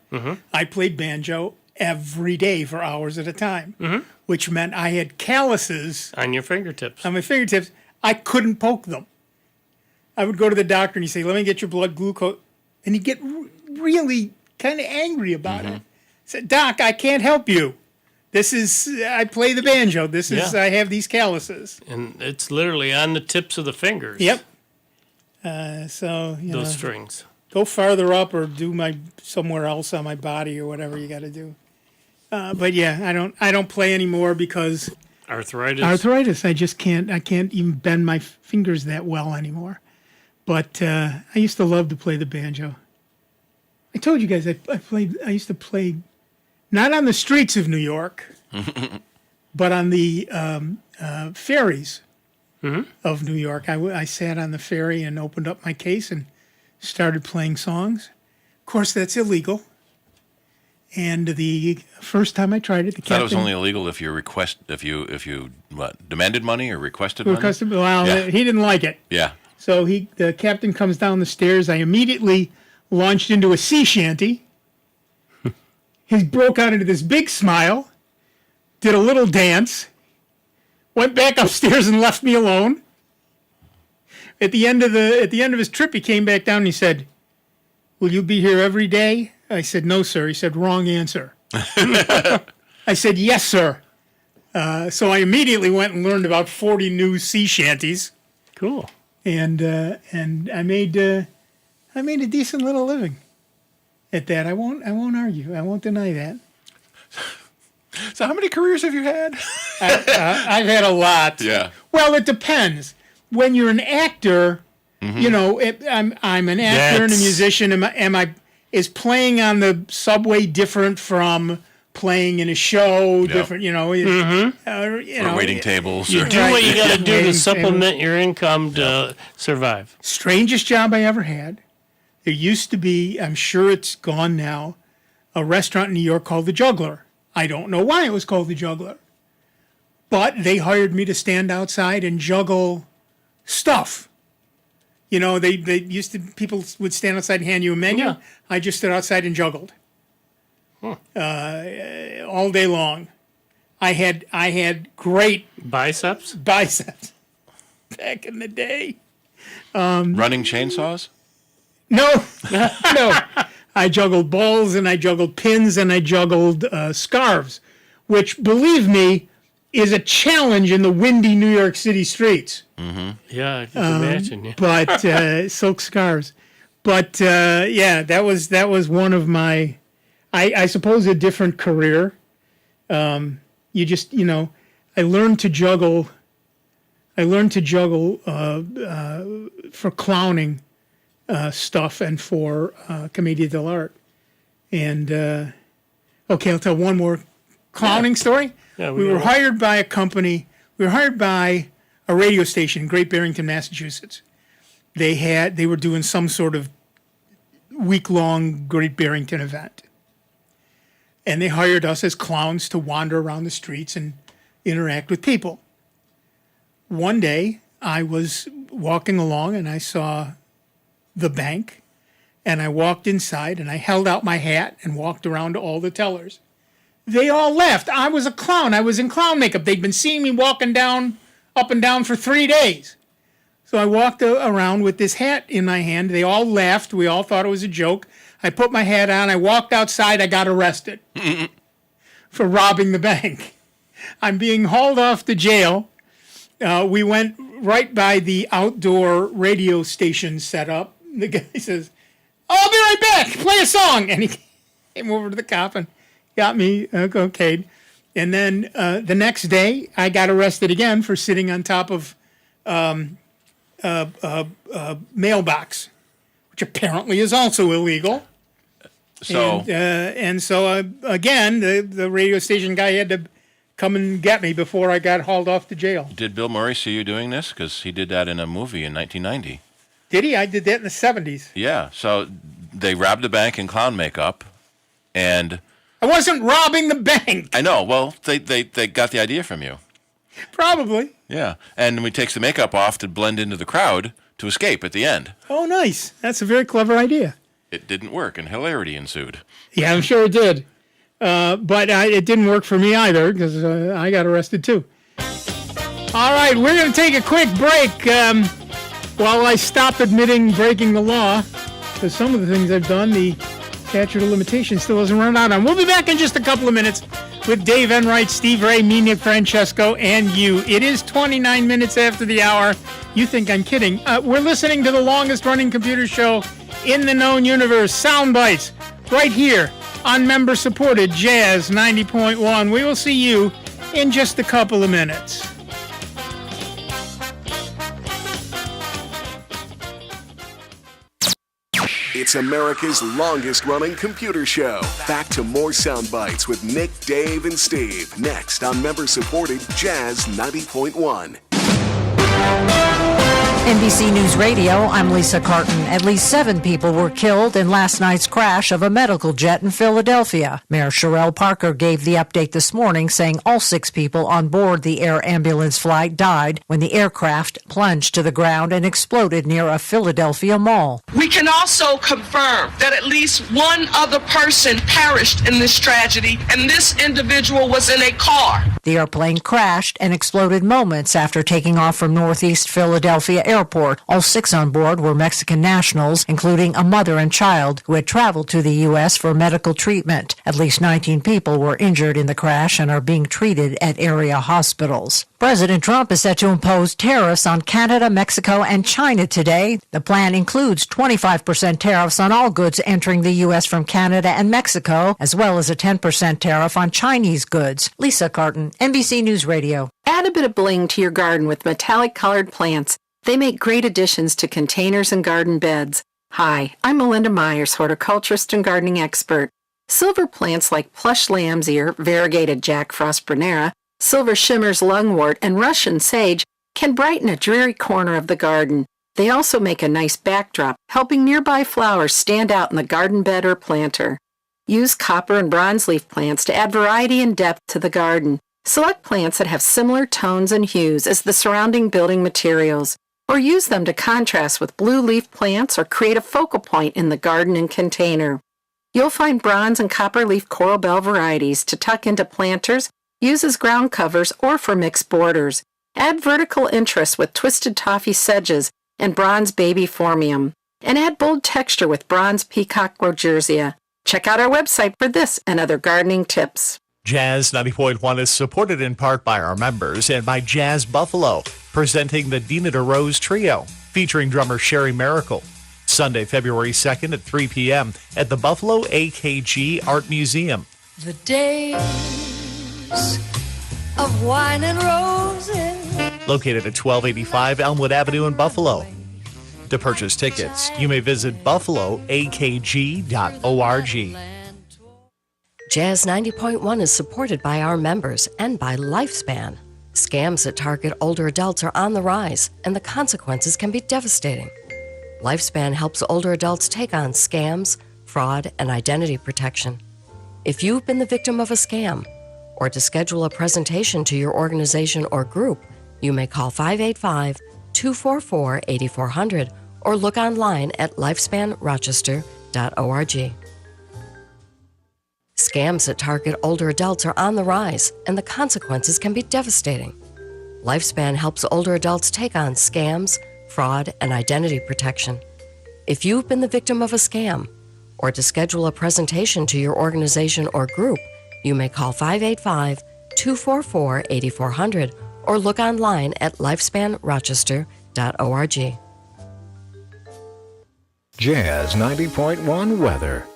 I played banjo every day for hours at a time, which meant I had calluses on your fingertips. On my fingertips, I couldn't poke them. I would go to the doctor and he'd say, "Let me get your blood glucose," and he'd get really kind of angry about it. I said, "Doc, I can't help you. I play the banjo. I have these calluses." And it's literally on the tips of the fingers. Yep. Those strings. Go farther up or do somewhere else on my body or whatever you got to do. But yeah, I don't play anymore because arthritis. I just can't. I can't even bend my fingers that well anymore. But I used to love to play the banjo. I told you guys I used to play not on the streets of New York, but on the ferries of New York. I sat on the ferry and opened up my case and started playing songs. Of course, that's illegal. And the first time I tried it, the captain... I thought it was only illegal if you demanded money or requested money? Well, Yeah. he didn't like it. Yeah. So the captain comes down the stairs. I immediately launched into a sea shanty. He broke out into this big smile, did a little dance, went back upstairs and left me alone. At the end of his trip, he came back down and he said, "Will you be here every day?" I said, "No, sir." He said, "Wrong answer." I said, "Yes, sir." So I immediately went and learned about 40 new sea shanties. Cool. And I made a decent little living at that. I won't argue. I won't deny that. So how many careers have you had? I've had a lot. Yeah. Well, it depends. When you're an actor, you know, I'm an actor and a musician. Is playing on the subway different from playing in a show? Yep. Different, you know. Or waiting tables. You do what you got to do to supplement your income to survive. Strangest job I ever had. There used to be, I'm sure it's gone now, a restaurant in New York called The Juggler. I don't know why it was called The Juggler. But they hired me to stand outside and juggle stuff. You know, they used to, people would stand outside and hand you a menu. Yeah. I just stood outside and juggled. All day long. I had great biceps back in the day. Running chainsaws? No. I juggled balls and I juggled pins and I juggled scarves, which, believe me, is a challenge in the windy New York City streets. Mm-hmm. Yeah, I can imagine. Yeah. But silk scarves. But yeah, that was one of my, I suppose, a different career. You just, you know, I learned to juggle for clowning stuff and for Commedia dell'arte. And okay, I'll tell one more clowning story. Yeah, we were hired by a company. We were hired by a radio station in Great Barrington, Massachusetts. They were doing some sort of week-long Great Barrington event. And they hired us as clowns to wander around the streets and interact with people. One day, I was walking along and I saw the bank, and I walked inside and I held out my hat and walked around to all the tellers. They all left. I was a clown. I was in clown makeup. They'd been seeing me walking up and down for 3 days. So I walked around with this hat in my hand. They all laughed. We all thought it was a joke. I put my hat on. I walked outside. I got arrested for robbing the bank. I'm being hauled off to jail. We went right by the outdoor radio station set up. The guy says, "I'll be right back. Play a song." And he came over to the cop and got me okayed. And then the next day, I got arrested again for sitting on top of mailbox, which apparently is also illegal. So again, the radio station guy had to come and get me before I got hauled off to jail. Did Bill Murray see you doing this? Because he did that in a movie in 1990. Did he? I did that in the 70s. Yeah. So they robbed the bank in clown makeup, and I wasn't robbing the bank. I know. Well, they got the idea from you. Probably. Yeah. And he takes the makeup off to blend into the crowd to escape at the end. Oh, nice. That's a very clever idea. It didn't work, and hilarity ensued. Yeah, I'm sure it did. But it didn't work for me either, because I got arrested too. All right, we're going to take a quick break while I stop admitting breaking the law, because some of the things I've done, the statute of limitations still hasn't run out on. We'll be back in just a couple of minutes with Dave Enright, Steve Ray, Mina Francesco, and you. It is 29 minutes after the hour. You think I'm kidding. We're listening to the longest-running computer show in the known universe, Sound Bytes, right here on member-supported Jazz 90.1. We will see you in just a couple of minutes. It's America's longest-running computer show. Back to more sound bites with Nick, Dave, and Steve. Next on member-supported Jazz 90.1. NBC News Radio, I'm Lisa Carton. At least 7 people were killed in last night's crash of a medical jet in Philadelphia. Mayor Sherelle Parker gave the update this morning, saying all 6 people on board the air ambulance flight died when the aircraft plunged to the ground and exploded near a Philadelphia mall. We can also confirm that at least one other person perished in this tragedy, and this individual was in a car. The airplane crashed and exploded moments after taking off from Northeast Philadelphia Airport. All 6 on board were Mexican nationals, including a mother and child who had traveled to the U.S. for medical treatment. At least 19 people were injured in the crash and are being treated at area hospitals. President Trump is set to impose tariffs on Canada, Mexico, and China today. The plan includes 25% tariffs on all goods entering the U.S. from Canada and Mexico, as well as a 10% tariff on Chinese goods. Lisa Carton, NBC News Radio. Add a bit of bling to your garden with metallic-colored plants. They make great additions to containers and garden beds. Hi, I'm Melinda Myers, horticulturist and gardening expert. Silver plants like plush lamb's ear, variegated Jack Frost Brunnera, silver shimmers lungwort, and Russian sage can brighten a dreary corner of the garden. They also make a nice backdrop, helping nearby flowers stand out in the garden bed or planter. Use copper and bronze leaf plants to add variety and depth to the garden. Select plants that have similar tones and hues as the surrounding building materials, or use them to contrast with blue leaf plants or create a focal point in the garden and container. You'll find bronze and copper leaf coral bell varieties to tuck into planters, use as ground covers, or for mixed borders. Add vertical interest with twisted toffee sedges and bronze baby phormium, and add bold texture with bronze peacock rogersea. Check out our website for this and other gardening tips. Jazz 90.1 is supported in part by our members and by Jazz Buffalo, presenting the Dina DeRose Trio, featuring drummer Sherry Miracle. Sunday, February 2nd at 3 p.m. at the Buffalo AKG Art Museum. The days of wine and roses. Located at 1285 Elmwood Avenue in Buffalo. To purchase tickets, you may visit buffaloakg.org. Jazz 90.1 is supported by our members and by Lifespan. Scams that target older adults are on the rise, and the consequences can be devastating. Lifespan helps older adults take on scams, fraud, and identity protection. If you've been the victim of a scam, or to schedule a presentation to your organization or group, you may call 585-244-8400 or look online at lifespanrochester.org. Scams that target older adults are on the rise, and the consequences can be devastating. Lifespan helps older adults take on scams, fraud, and identity protection. If you've been the victim of a scam, or to schedule a presentation to your organization or group, you may call 585-244-8400 or look online at lifespanrochester.org. Jazz 90.1 weather.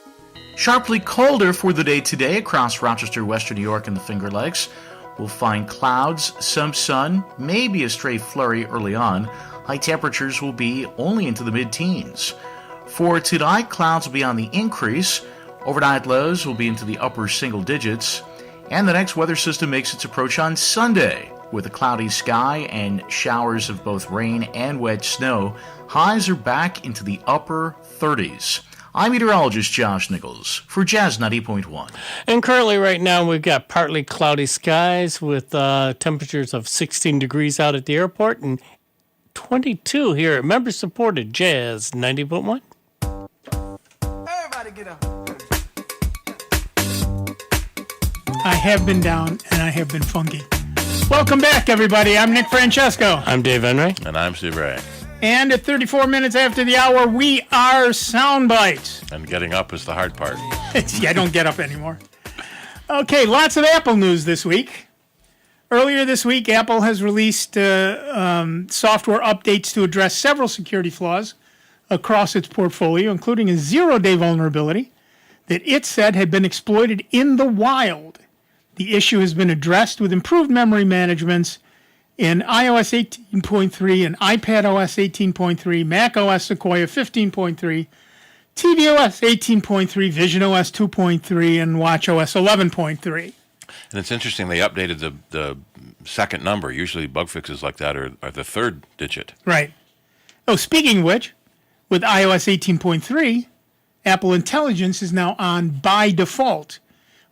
Sharply colder for the day today across Rochester, Western New York, and the Finger Lakes. We'll find clouds, some sun, maybe a stray flurry early on. High temperatures will be only into the mid-teens. For tonight, clouds will be on the increase. Overnight lows will be into the upper single digits. And the next weather system makes its approach on Sunday with a cloudy sky and showers of both rain and wet snow. Highs are back into the upper 30s. I'm meteorologist Josh Nichols for Jazz 90.1. And currently right now we've got partly cloudy skies with temperatures of 16 degrees out at the airport and 22 here at member-supported Jazz 90.1. Everybody get up. I have been down and I have been funky. Welcome back, everybody. I'm Nick Francesco. I'm Dave Enright. And I'm Steve Ray. And at 34 minutes after the hour, we are Sound Bites. And getting up is the hard part. Yeah, I don't get up anymore. Okay, lots of Apple news this week. Earlier this week, Apple has released software updates to address several security flaws across its portfolio, including a zero-day vulnerability that it said had been exploited in the wild. The issue has been addressed with improved memory management in iOS 18.3 and iPadOS 18.3, macOS Sequoia 15.3, tvOS 18.3, visionOS 2.3, and watchOS 11.3. And it's interesting, they updated the second number. Usually bug fixes like that are the third digit. Right. Oh, speaking of which, with iOS 18.3, Apple Intelligence is now on by default.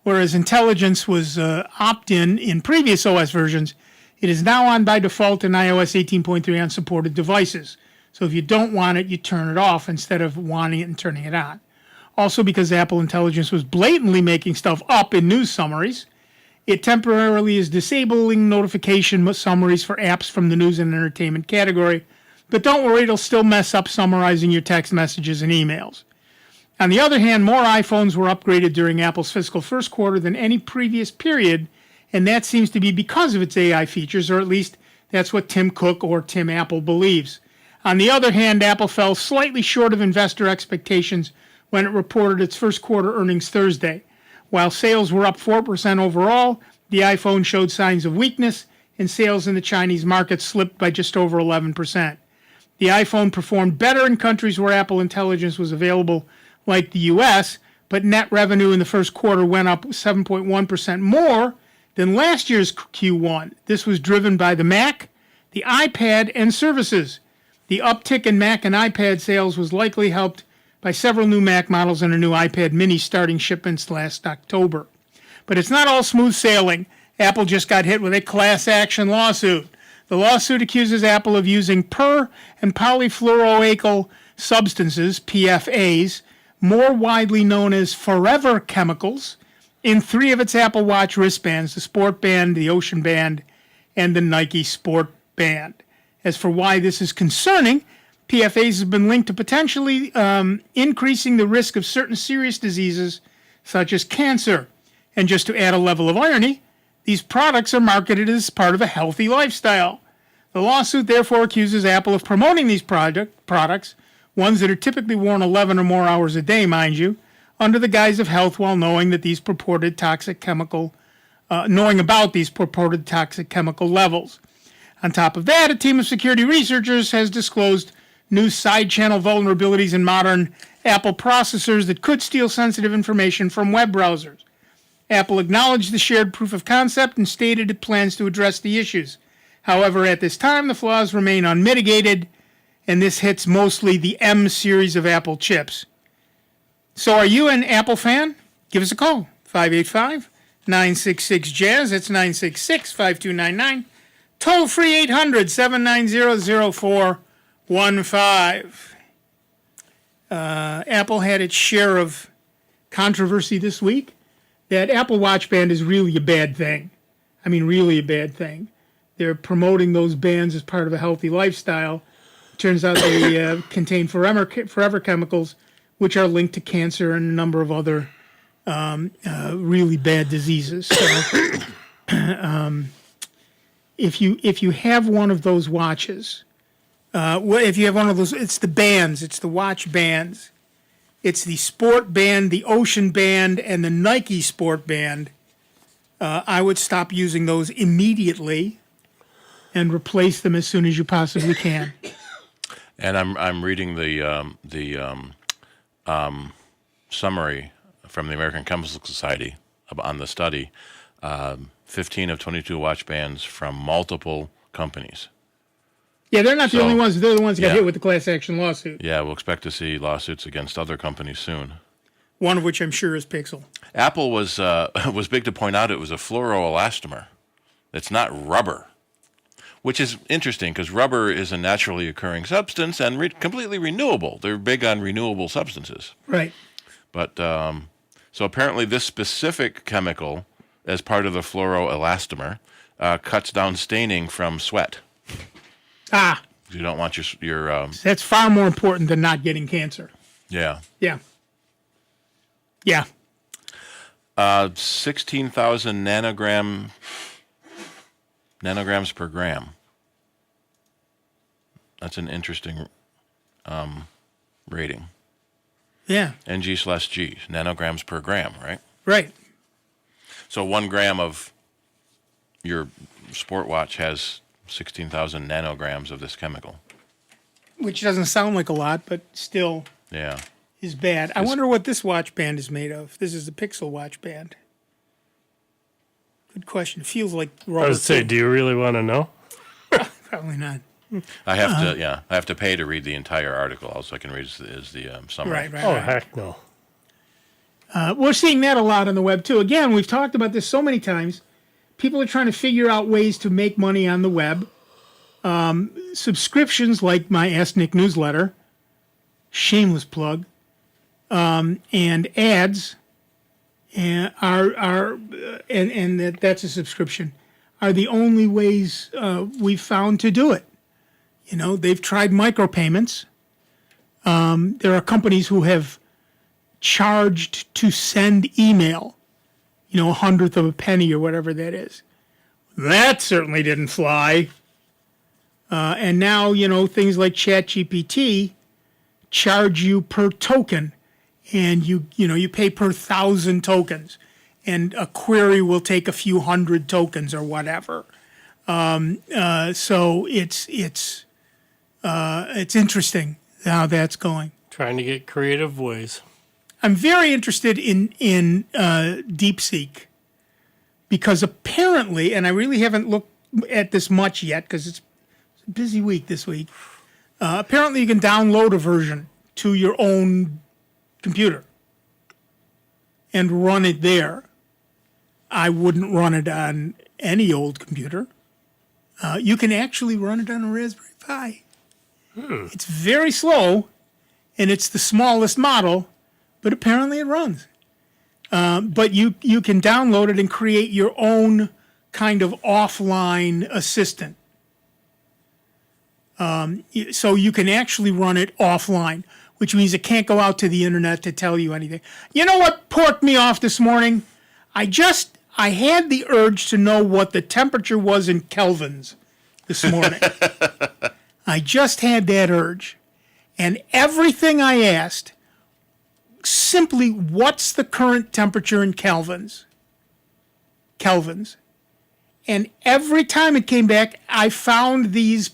Whereas Intelligence was opt-in in previous OS versions, it is now on by default in iOS 18.3 on supported devices. So if you don't want it, you turn it off instead of wanting it and turning it on. Also, because Apple Intelligence was blatantly making stuff up in news summaries, it temporarily is disabling notification summaries for apps from the news and entertainment category. But don't worry, it'll still mess up summarizing your text messages and emails. On the other hand, more iPhones were upgraded during Apple's fiscal first quarter than any previous period, and that seems to be because of its AI features, or at least that's what Tim Cook or Tim Apple believes. On the other hand, Apple fell slightly short of investor expectations when it reported its first quarter earnings Thursday. While sales were up 4% overall, the iPhone showed signs of weakness, and sales in the Chinese market slipped by just over 11%. The iPhone performed better in countries where Apple Intelligence was available, like the U.S., but net revenue in the first quarter went up 7.1% more than last year's Q1. This was driven by the Mac, the iPad, and services. The uptick in Mac and iPad sales was likely helped by several new Mac models and a new iPad mini starting shipments last October. But it's not all smooth sailing. Apple just got hit with a class action lawsuit. The lawsuit accuses Apple of using per- and polyfluoroalkyl substances, PFAs, more widely known as forever chemicals, in 3 of its Apple Watch wristbands, the Sport Band, the Ocean Band, and the Nike Sport Band. As for why this is concerning, PFAs have been linked to potentially increasing the risk of certain serious diseases, such as cancer. And just to add a level of irony, these products are marketed as part of a healthy lifestyle. The lawsuit therefore accuses Apple of promoting these products, ones that are typically worn 11 or more hours a day, mind you, under the guise of health, while knowing about these purported toxic chemical levels. On top of that, a team of security researchers has disclosed new side-channel vulnerabilities in modern Apple processors that could steal sensitive information from web browsers. Apple acknowledged the shared proof of concept and stated it plans to address the issues. However, at this time, the flaws remain unmitigated, and this hits mostly the M series of Apple chips. So are you an Apple fan? Give us a call, 585-966-JAZZ. That's 966-5299. Toll free 800-790-0415. Apple had its share of controversy this week. That Apple Watch band is really a bad thing. I mean, really a bad thing. They're promoting those bands as part of a healthy lifestyle. Turns out they contain forever chemicals, which are linked to cancer and a number of other really bad diseases. So, if you have one of those watches, if you have one of those, it's the bands, it's the watch bands. It's the Sport Band, the Ocean Band, and the Nike Sport Band. I would stop using those immediately and replace them as soon as you possibly can. And I'm reading the summary from the American Chemical Society on the study. 15 of 22 watch bands from multiple companies. Yeah, they're not the only ones. They're the ones that got hit with the class action lawsuit. Yeah, we'll expect to see lawsuits against other companies soon. One of which I'm sure is Pixel. Apple was big to point out it was a fluoroelastomer. It's not rubber, which is interesting because rubber is a naturally occurring substance and completely renewable. They're big on renewable substances. Right. But so apparently this specific chemical, as part of the fluoroelastomer, cuts down staining from sweat. Ah. You don't want your That's far more important than not getting cancer. Yeah. Yeah. Yeah. 16,000 nanograms per gram. That's an interesting rating. Yeah. NG/G, nanograms per gram, right? Right. So 1 gram of your sport watch has 16,000 nanograms of this chemical. Which doesn't sound like a lot, but still. Yeah. is bad. I wonder what this watch band is made of. This is the Pixel watch band. Good question. It feels like rubber. I would say, do you really want to know? Probably not. I have to pay to read the entire article. Also, I can read the summary. Right. Oh, heck no. We're seeing that a lot on the web, too. Again, we've talked about this so many times. People are trying to figure out ways to make money on the web. Subscriptions like my Ask Nick newsletter, shameless plug, and ads, and that's a subscription, are the only ways we've found to do it. You know, they've tried micropayments. There are companies who have charged to send email, you know, 1/100 of a penny or whatever that is. That certainly didn't fly. And now, you know, things like ChatGPT charge you per token, and you pay per 1,000 tokens, and a query will take a few hundred tokens or whatever. So it's interesting how that's going. Trying to get creative ways. I'm very interested in DeepSeek, because apparently, and I really haven't looked at this much yet because it's a busy week this week. Apparently, you can download a version to your own computer and run it there. I wouldn't run it on any old computer. You can actually run it on a Raspberry Pi. It's very slow, and it's the smallest model, but apparently it runs. But you can download it and create your own kind of offline assistant. So you can actually run it offline, which means it can't go out to the internet to tell you anything. You know what porked me off this morning? I had the urge to know what the temperature was in kelvins this morning. I just had that urge. And everything I asked, simply, what's the current temperature in kelvins? And every time it came back, I found these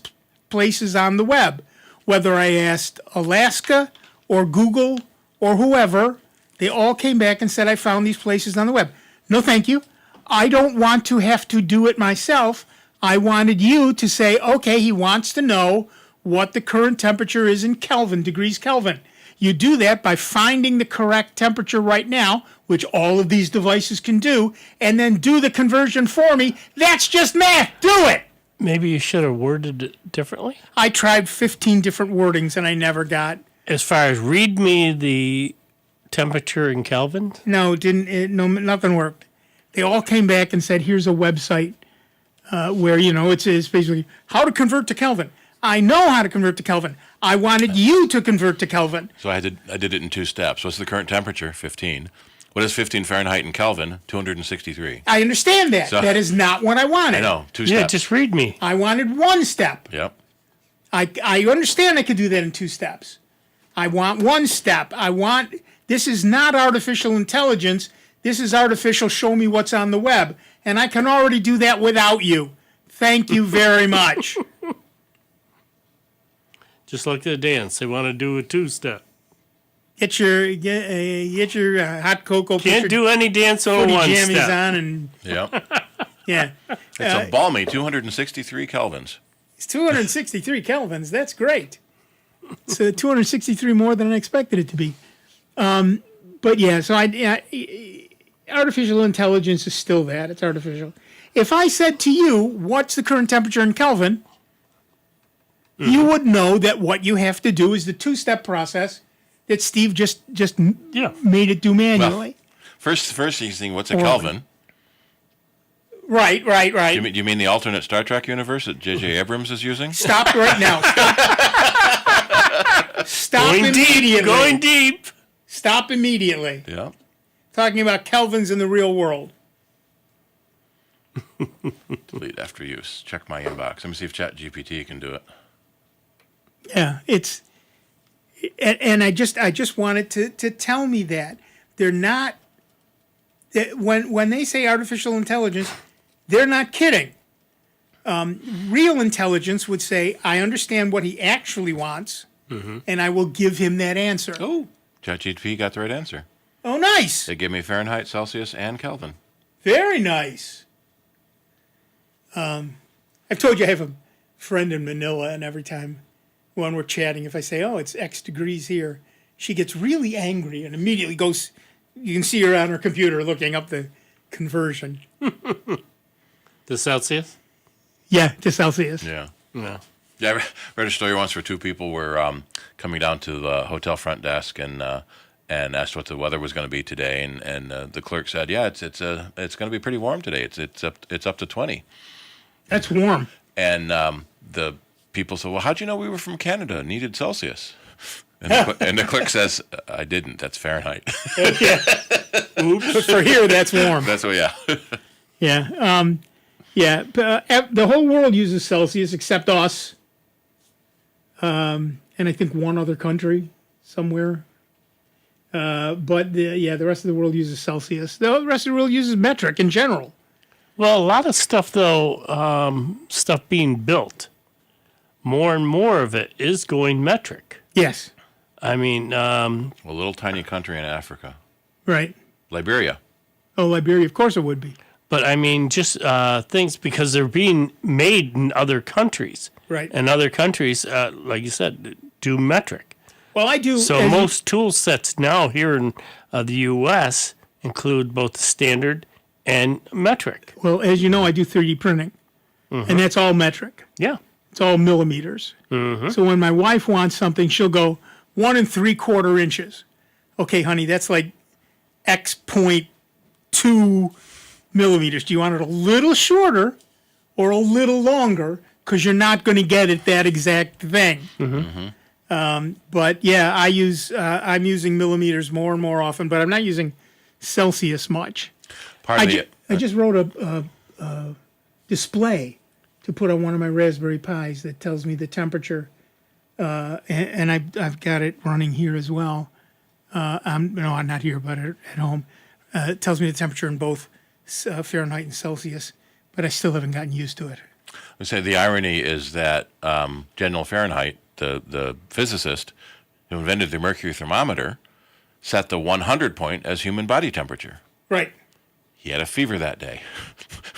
places on the web. Whether I asked Alaska or Google or whoever, they all came back and said I found these places on the web. No, thank you. I don't want to have to do it myself. I wanted you to say, okay, he wants to know what the current temperature is in Kelvin, degrees Kelvin. You do that by finding the correct temperature right now, which all of these devices can do, and then do the conversion for me. That's just math. Do it. Maybe you should have worded it differently. I tried 15 different wordings, and I never got. As far as read me the temperature in Kelvin? No, nothing worked. They all came back and said, here's a website where, it's basically how to convert to Kelvin. I know how to convert to Kelvin. I wanted you to convert to Kelvin. So I did it in 2 steps. What's the current temperature? 15. What is 15 Fahrenheit in Kelvin? 263. I understand that. So, that is not what I wanted. I know. 2 steps. Yeah, just read me. I wanted 1 step. Yep. I understand I could do that in 2 steps. I want 1 step. This is not artificial intelligence. This is artificial show me what's on the web. And I can already do that without you. Thank you very much. Just like the dance. They want to do a 2-step. Get your hot cocoa. Can't do any dance on 1 jammies step. On and yeah. It's a balmy 263 kelvins. It's 263 kelvins. That's great. It's 263 more than I expected it to be. But yeah, so artificial intelligence is still that. It's artificial. If I said to you, what's the current temperature in Kelvin? You would know that what you have to do is the 2-step process that Steve just made it do manually. Well, first you think, what's a Kelvin? Right. Do you mean the alternate Star Trek universe that J.J. Abrams is using? Stop right now. Stop going immediately. Deep, going deep. Stop immediately. Yeah. Talking about kelvins in the real world. Delete after use. Check my inbox. Let me see if ChatGPT can do it. Yeah, and I just wanted to tell me that they're not. When they say artificial intelligence, they're not kidding. Real intelligence would say, I understand what he actually wants, and I will give him that answer. Oh, ChatGPT got the right answer. Oh, nice. They gave me Fahrenheit, Celsius, and Kelvin. Very nice. I've told you I have a friend in Manila, and every time when we're chatting, if I say, oh, it's X degrees here, she gets really angry and immediately goes, you can see her on her computer looking up the conversion. The Celsius? Yeah, to Celsius. Yeah. Yeah. Yeah, I read a story once where two people were coming down to the hotel front desk and asked what the weather was going to be today, and the clerk said, "Yeah, it's going to be pretty warm today. It's up to 20." That's warm. And the people said, "Well, how'd you know we were from Canada and needed Celsius?" And the clerk says, "I didn't. That's Fahrenheit." Yeah. Oops. But for here, that's warm. That's what. Yeah. Yeah. The whole world uses Celsius except us. And I think one other country somewhere. But the rest of the world uses Celsius. The rest of the world uses metric in general. Well, a lot of stuff, though, stuff being built, more and more of it is going metric. Yes. I mean... a little tiny country in Africa. Right. Liberia. Oh, Liberia, of course it would be. But, I mean, just things, because they're being made in other countries. Right. And other countries, like you said, do metric. Well, I do... So most tool sets now here in the U.S. include both standard and metric. Well, as you know, I do 3D printing, and that's all metric. Yeah. It's all millimeters. So when my wife wants something, she'll go 1 3/4 inches. Okay, honey, that's like X.2 millimeters. Do you want it a little shorter or a little longer? Because you're not going to get it that exact thing. But yeah, I'm using millimeters more and more often, but I'm not using Celsius much. I just wrote a display to put on one of my Raspberry Pis that tells me the temperature, and I've got it running here as well. I'm not here, but at home. It tells me the temperature in both Fahrenheit and Celsius, but I still haven't gotten used to it. I say the irony is that General Fahrenheit, the physicist who invented the mercury thermometer, set the 100 point as human body temperature. Right. He had a fever that day,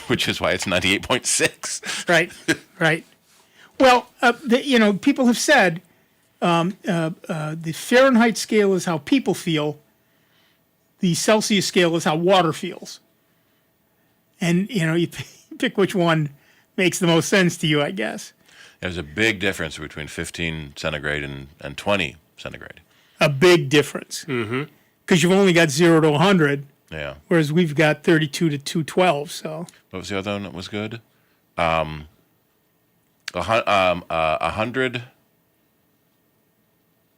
which is why it's 98.6. Right. Well, people have said the Fahrenheit scale is how people feel. The Celsius scale is how water feels. And, you pick which one makes the most sense to you, I guess. There's a big difference between 15 centigrade and 20 centigrade. A big difference. Because you've only got 0 to 100. Yeah. Whereas we've got 32 to 212. So. What was the other one that was good? 100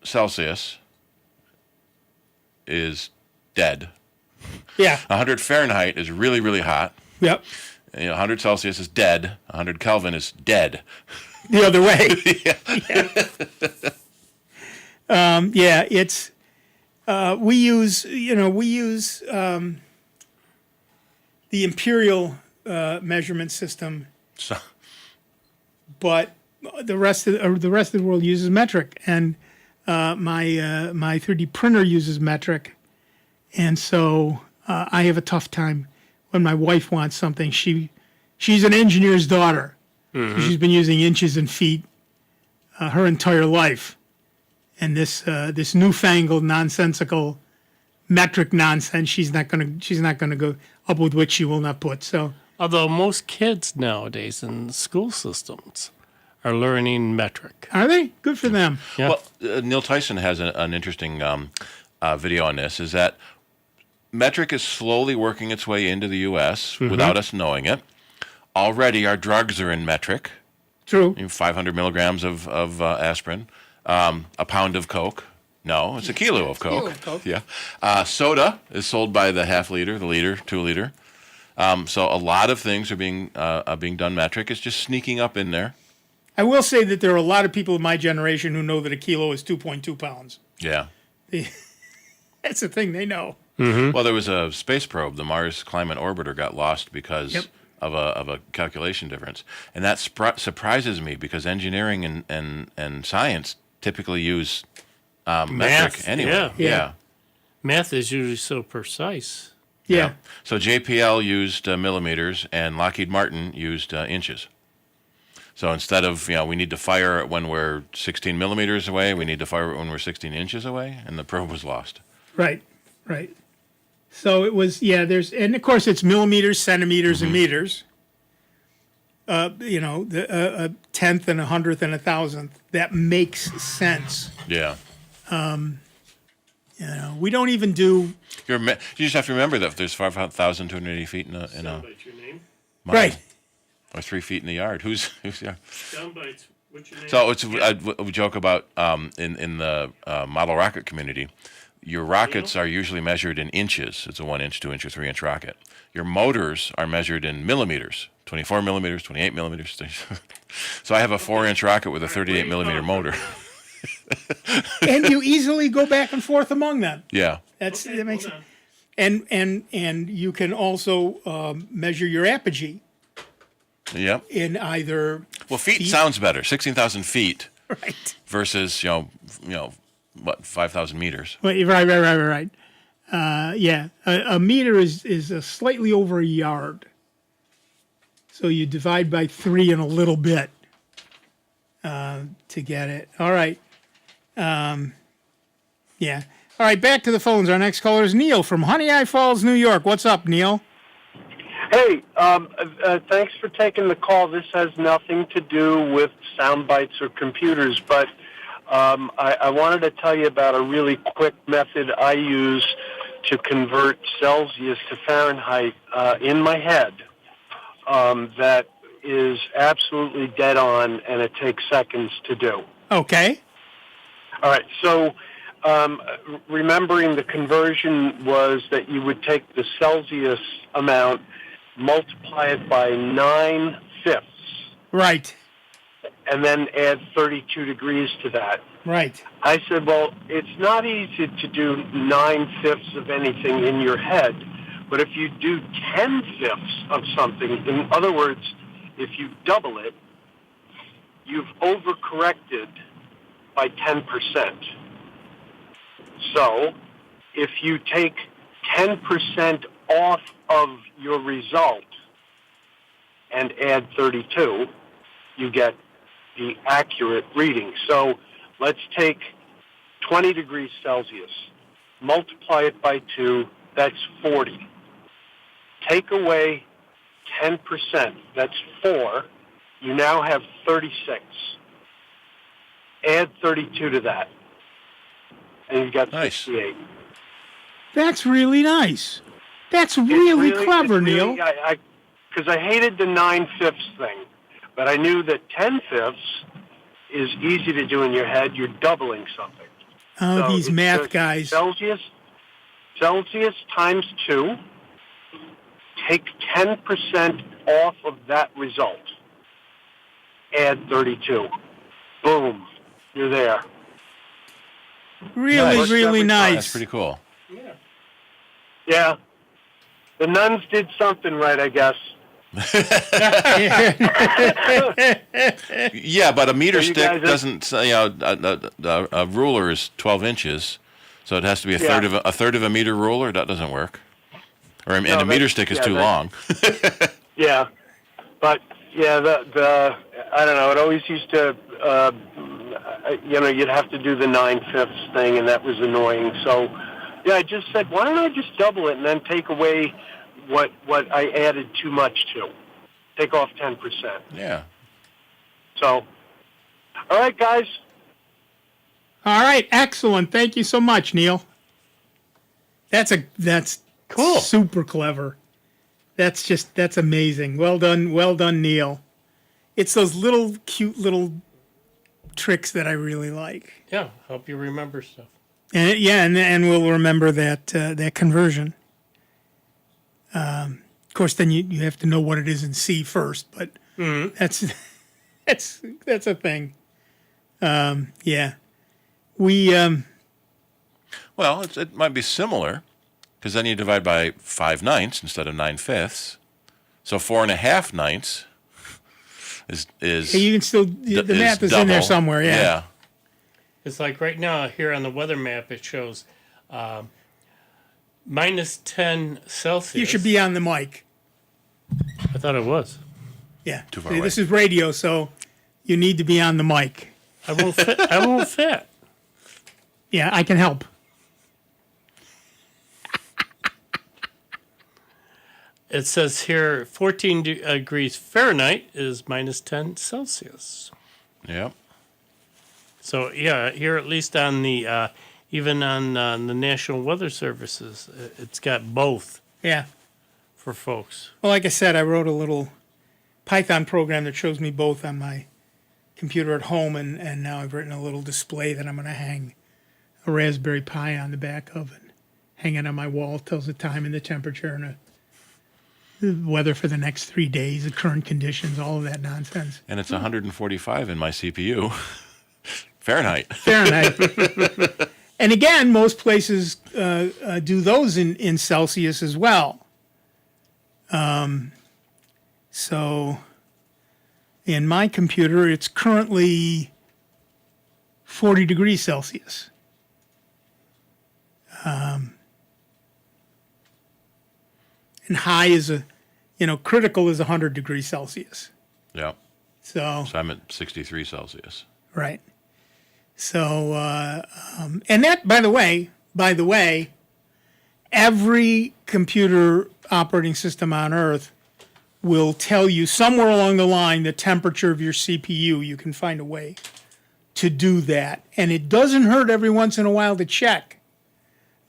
Celsius is dead. Yeah. 100 Fahrenheit is really, really hot. Yep. 100 Celsius is dead. 100 Kelvin is dead. The other way. It's we use the imperial measurement system, but the rest of the world uses metric, and my 3D printer uses metric, and so I have a tough time when my wife wants something. She's an engineer's daughter. She's been using inches and feet her entire life, and this newfangled nonsensical metric nonsense, she's not gonna go up with which she will not put. So, although most kids nowadays in school systems are learning metric, are they? Good for them. Yeah. Well, Neil Tyson has an interesting video on this. Is that metric is slowly working its way into the U.S. without us knowing it. Already, our drugs are in metric. True. 500 milligrams of aspirin, a pound of Coke. No, it's a kilo of Coke. Yeah. Soda is sold by the half liter, the liter, 2 liter. So a lot of things are being done metric. It's just sneaking up in there. I will say that there are a lot of people of my generation who know that a kilo is 2.2 pounds. Yeah. That's the thing they know. Well, there was a space probe. The Mars Climate Orbiter got lost because of a calculation difference, and that surprises me because engineering and science typically use metric anyway. Yeah. Math is usually so precise. Yeah. So JPL used millimeters, and Lockheed Martin used inches. So instead of, we need to fire it when we're 16 millimeters away, we need to fire it when we're 16 inches away, and the probe was lost. Right. So it was, and of course it's millimeters, centimeters, and meters. A tenth and a hundredth and a thousandth. That makes sense. Yeah. We don't even do. You just have to remember that if there's 5,280 feet in a Your name? Right. Or 3 feet in the yard. Who's yeah. Soundbites. What's your name? So we joke about in the model rocket community. Your rockets are usually measured in inches. It's a 1 inch, 2 inch, or 3 inch rocket. Your motors are measured in millimeters, 24 millimeters, 28 millimeters. So I have a 4 inch rocket with a 38 millimeter motor. And you easily go back and forth among them. Yeah. That makes sense. And you can also measure your apogee. Yep. In either feet sounds better. 16,000 feet. Right. Versus 5,000 meters. Right. A meter is slightly over a yard. So you divide by 3 and a little bit to get it. All right. All right, back to the phones. Our next caller is Neil from Honeoye Falls, New York. What's up, Neil? Hey, thanks for taking the call. This has nothing to do with sound bites or computers, but I wanted to tell you about a really quick method I use to convert Celsius to Fahrenheit in my head that is absolutely dead on, and it takes seconds to do. Okay. All right, so remembering the conversion was that you would take the Celsius amount, multiply it by 9/5. Right. And then add 32 degrees to that. Right. I said, well, it's not easy to do 9/5 of anything in your head, but if you do 10/5 of something, in other words, if you double it, you've overcorrected by 10%. So if you take 10% off of your result and add 32, you get the accurate reading. So let's take 20 degrees Celsius, multiply it by 2, that's 40. Take away 10%, that's 4. You now have 36. Add 32 to that, and you've got 68. That's really nice. That's really clever, Neil. Because I hated the 9/5 thing, but I knew that 10/5 is easy to do in your head. You're doubling something. Oh, So these it's math just guys. Celsius times 2. Take 10% off of that result. Add 32. Boom. You're there. Really nice. That's pretty cool. Yeah. The nuns did something right, I guess. Yeah, but a meter So you stick guys are- doesn't. A ruler is 12 inches, so it has to be a third of a meter ruler. That doesn't work. Or and a meter stick is too long. Yeah, but the I don't know. It always used to, you'd have to do the 9/5 thing, and that was annoying. So, I just said, why don't I just double it and then take away what I added too much to? Take off 10%. Yeah. So, all right, guys. All right, excellent. Thank you so much, Neil. That's cool. Super clever. That's amazing. Well done, Neil. It's those little cute little tricks that I really like. Yeah, help you remember stuff. And we'll remember that conversion. Of course, then you have to know what it is in C first, but that's a thing. Well, it might be similar, because then you divide by 5/9 instead of 9/5. So 4.5/9 is you can still the math is in there double. somewhere. Yeah. It's like right now here on the weather map, it shows minus 10 Celsius. You should be on the mic. I thought it was. Yeah. Too far See, away. this is radio, so you need to be on the mic. I won't fit. I won't fit. Yeah, I can help. It says here 14 degrees Fahrenheit is minus 10 Celsius. Yep. So, yeah, here at least on the, even on the National Weather Services, it's got both Yeah. for folks. Well, like I said, I wrote a little Python program that shows me both on my computer at home, and now I've written a little display that I'm going to hang a Raspberry Pi on the back of and hang it on my wall. Tells the time and the temperature and the weather for the next 3 days, the current conditions, all of that nonsense. And it's 145 in my CPU. Fahrenheit. And again, most places do those in Celsius as well. So in my computer, it's currently 40 degrees Celsius. And high is critical is 100 degrees Celsius. Yep. So I'm at 63 Celsius. right. So, and that, by the way, every computer operating system on Earth will tell you somewhere along the line the temperature of your CPU. You can find a way to do that. And it doesn't hurt every once in a while to check,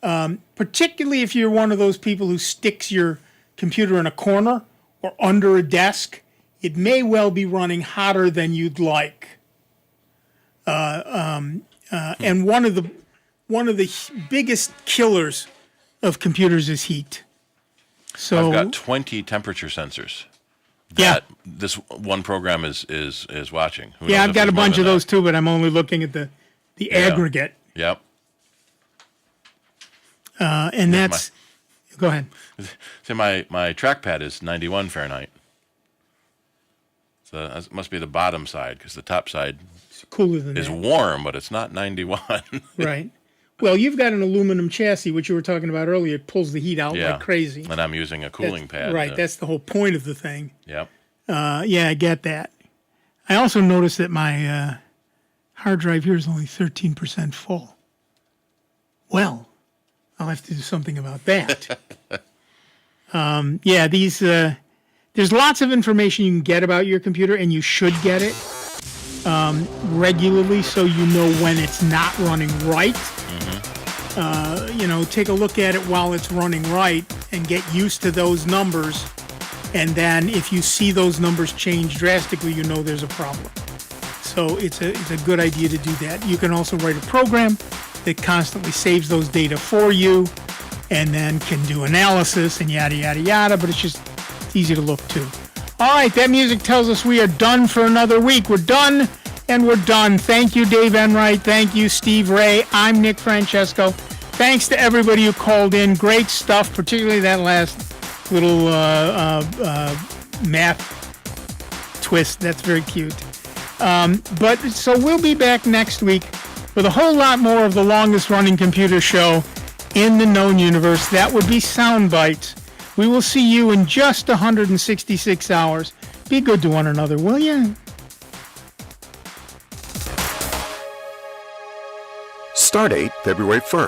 particularly if you're one of those people who sticks your computer in a corner or under a desk. It may well be running hotter than you'd like. And one of the biggest killers of computers is heat. So I've got 20 temperature sensors. That this one program is watching. Who knows I've if got a there's more bunch than of those too, but I'm only looking at the aggregate. Yep. And that's. Go ahead. See, my trackpad is 91 Fahrenheit. So that must be the bottom side because the top side Cooler than is that. warm, but it's not 91. Right. Well, you've got an aluminum chassis, which you were talking about earlier. It pulls the heat out like crazy. And I'm using a cooling pad. Right. That's the whole point of the thing. Yep. I get that. I also noticed that my hard drive here is only 13% full. Well, I'll have to do something about that. There's lots of information you can get about your computer, and you should get it regularly so you know when it's not running right. Take a look at it while it's running right and get used to those numbers. And then if you see those numbers change drastically, you know there's a problem. So it's a good idea to do that. You can also write a program that constantly saves those data for you and then can do analysis and yada, yada, yada. But it's easy to look to. All right, that music tells us we are done for another week. We're done, and we're done. Thank you, Dave Enright. Thank you, Steve Ray. I'm Nick Francesco. Thanks to everybody who called in. Great stuff, particularly that last little math twist. That's very cute. So we'll be back next week with a whole lot more of the longest-running computer show in the known universe. That would be Sound Bytes. We will see you in just 166 hours. Be good to one another, will you? Stardate February 1st.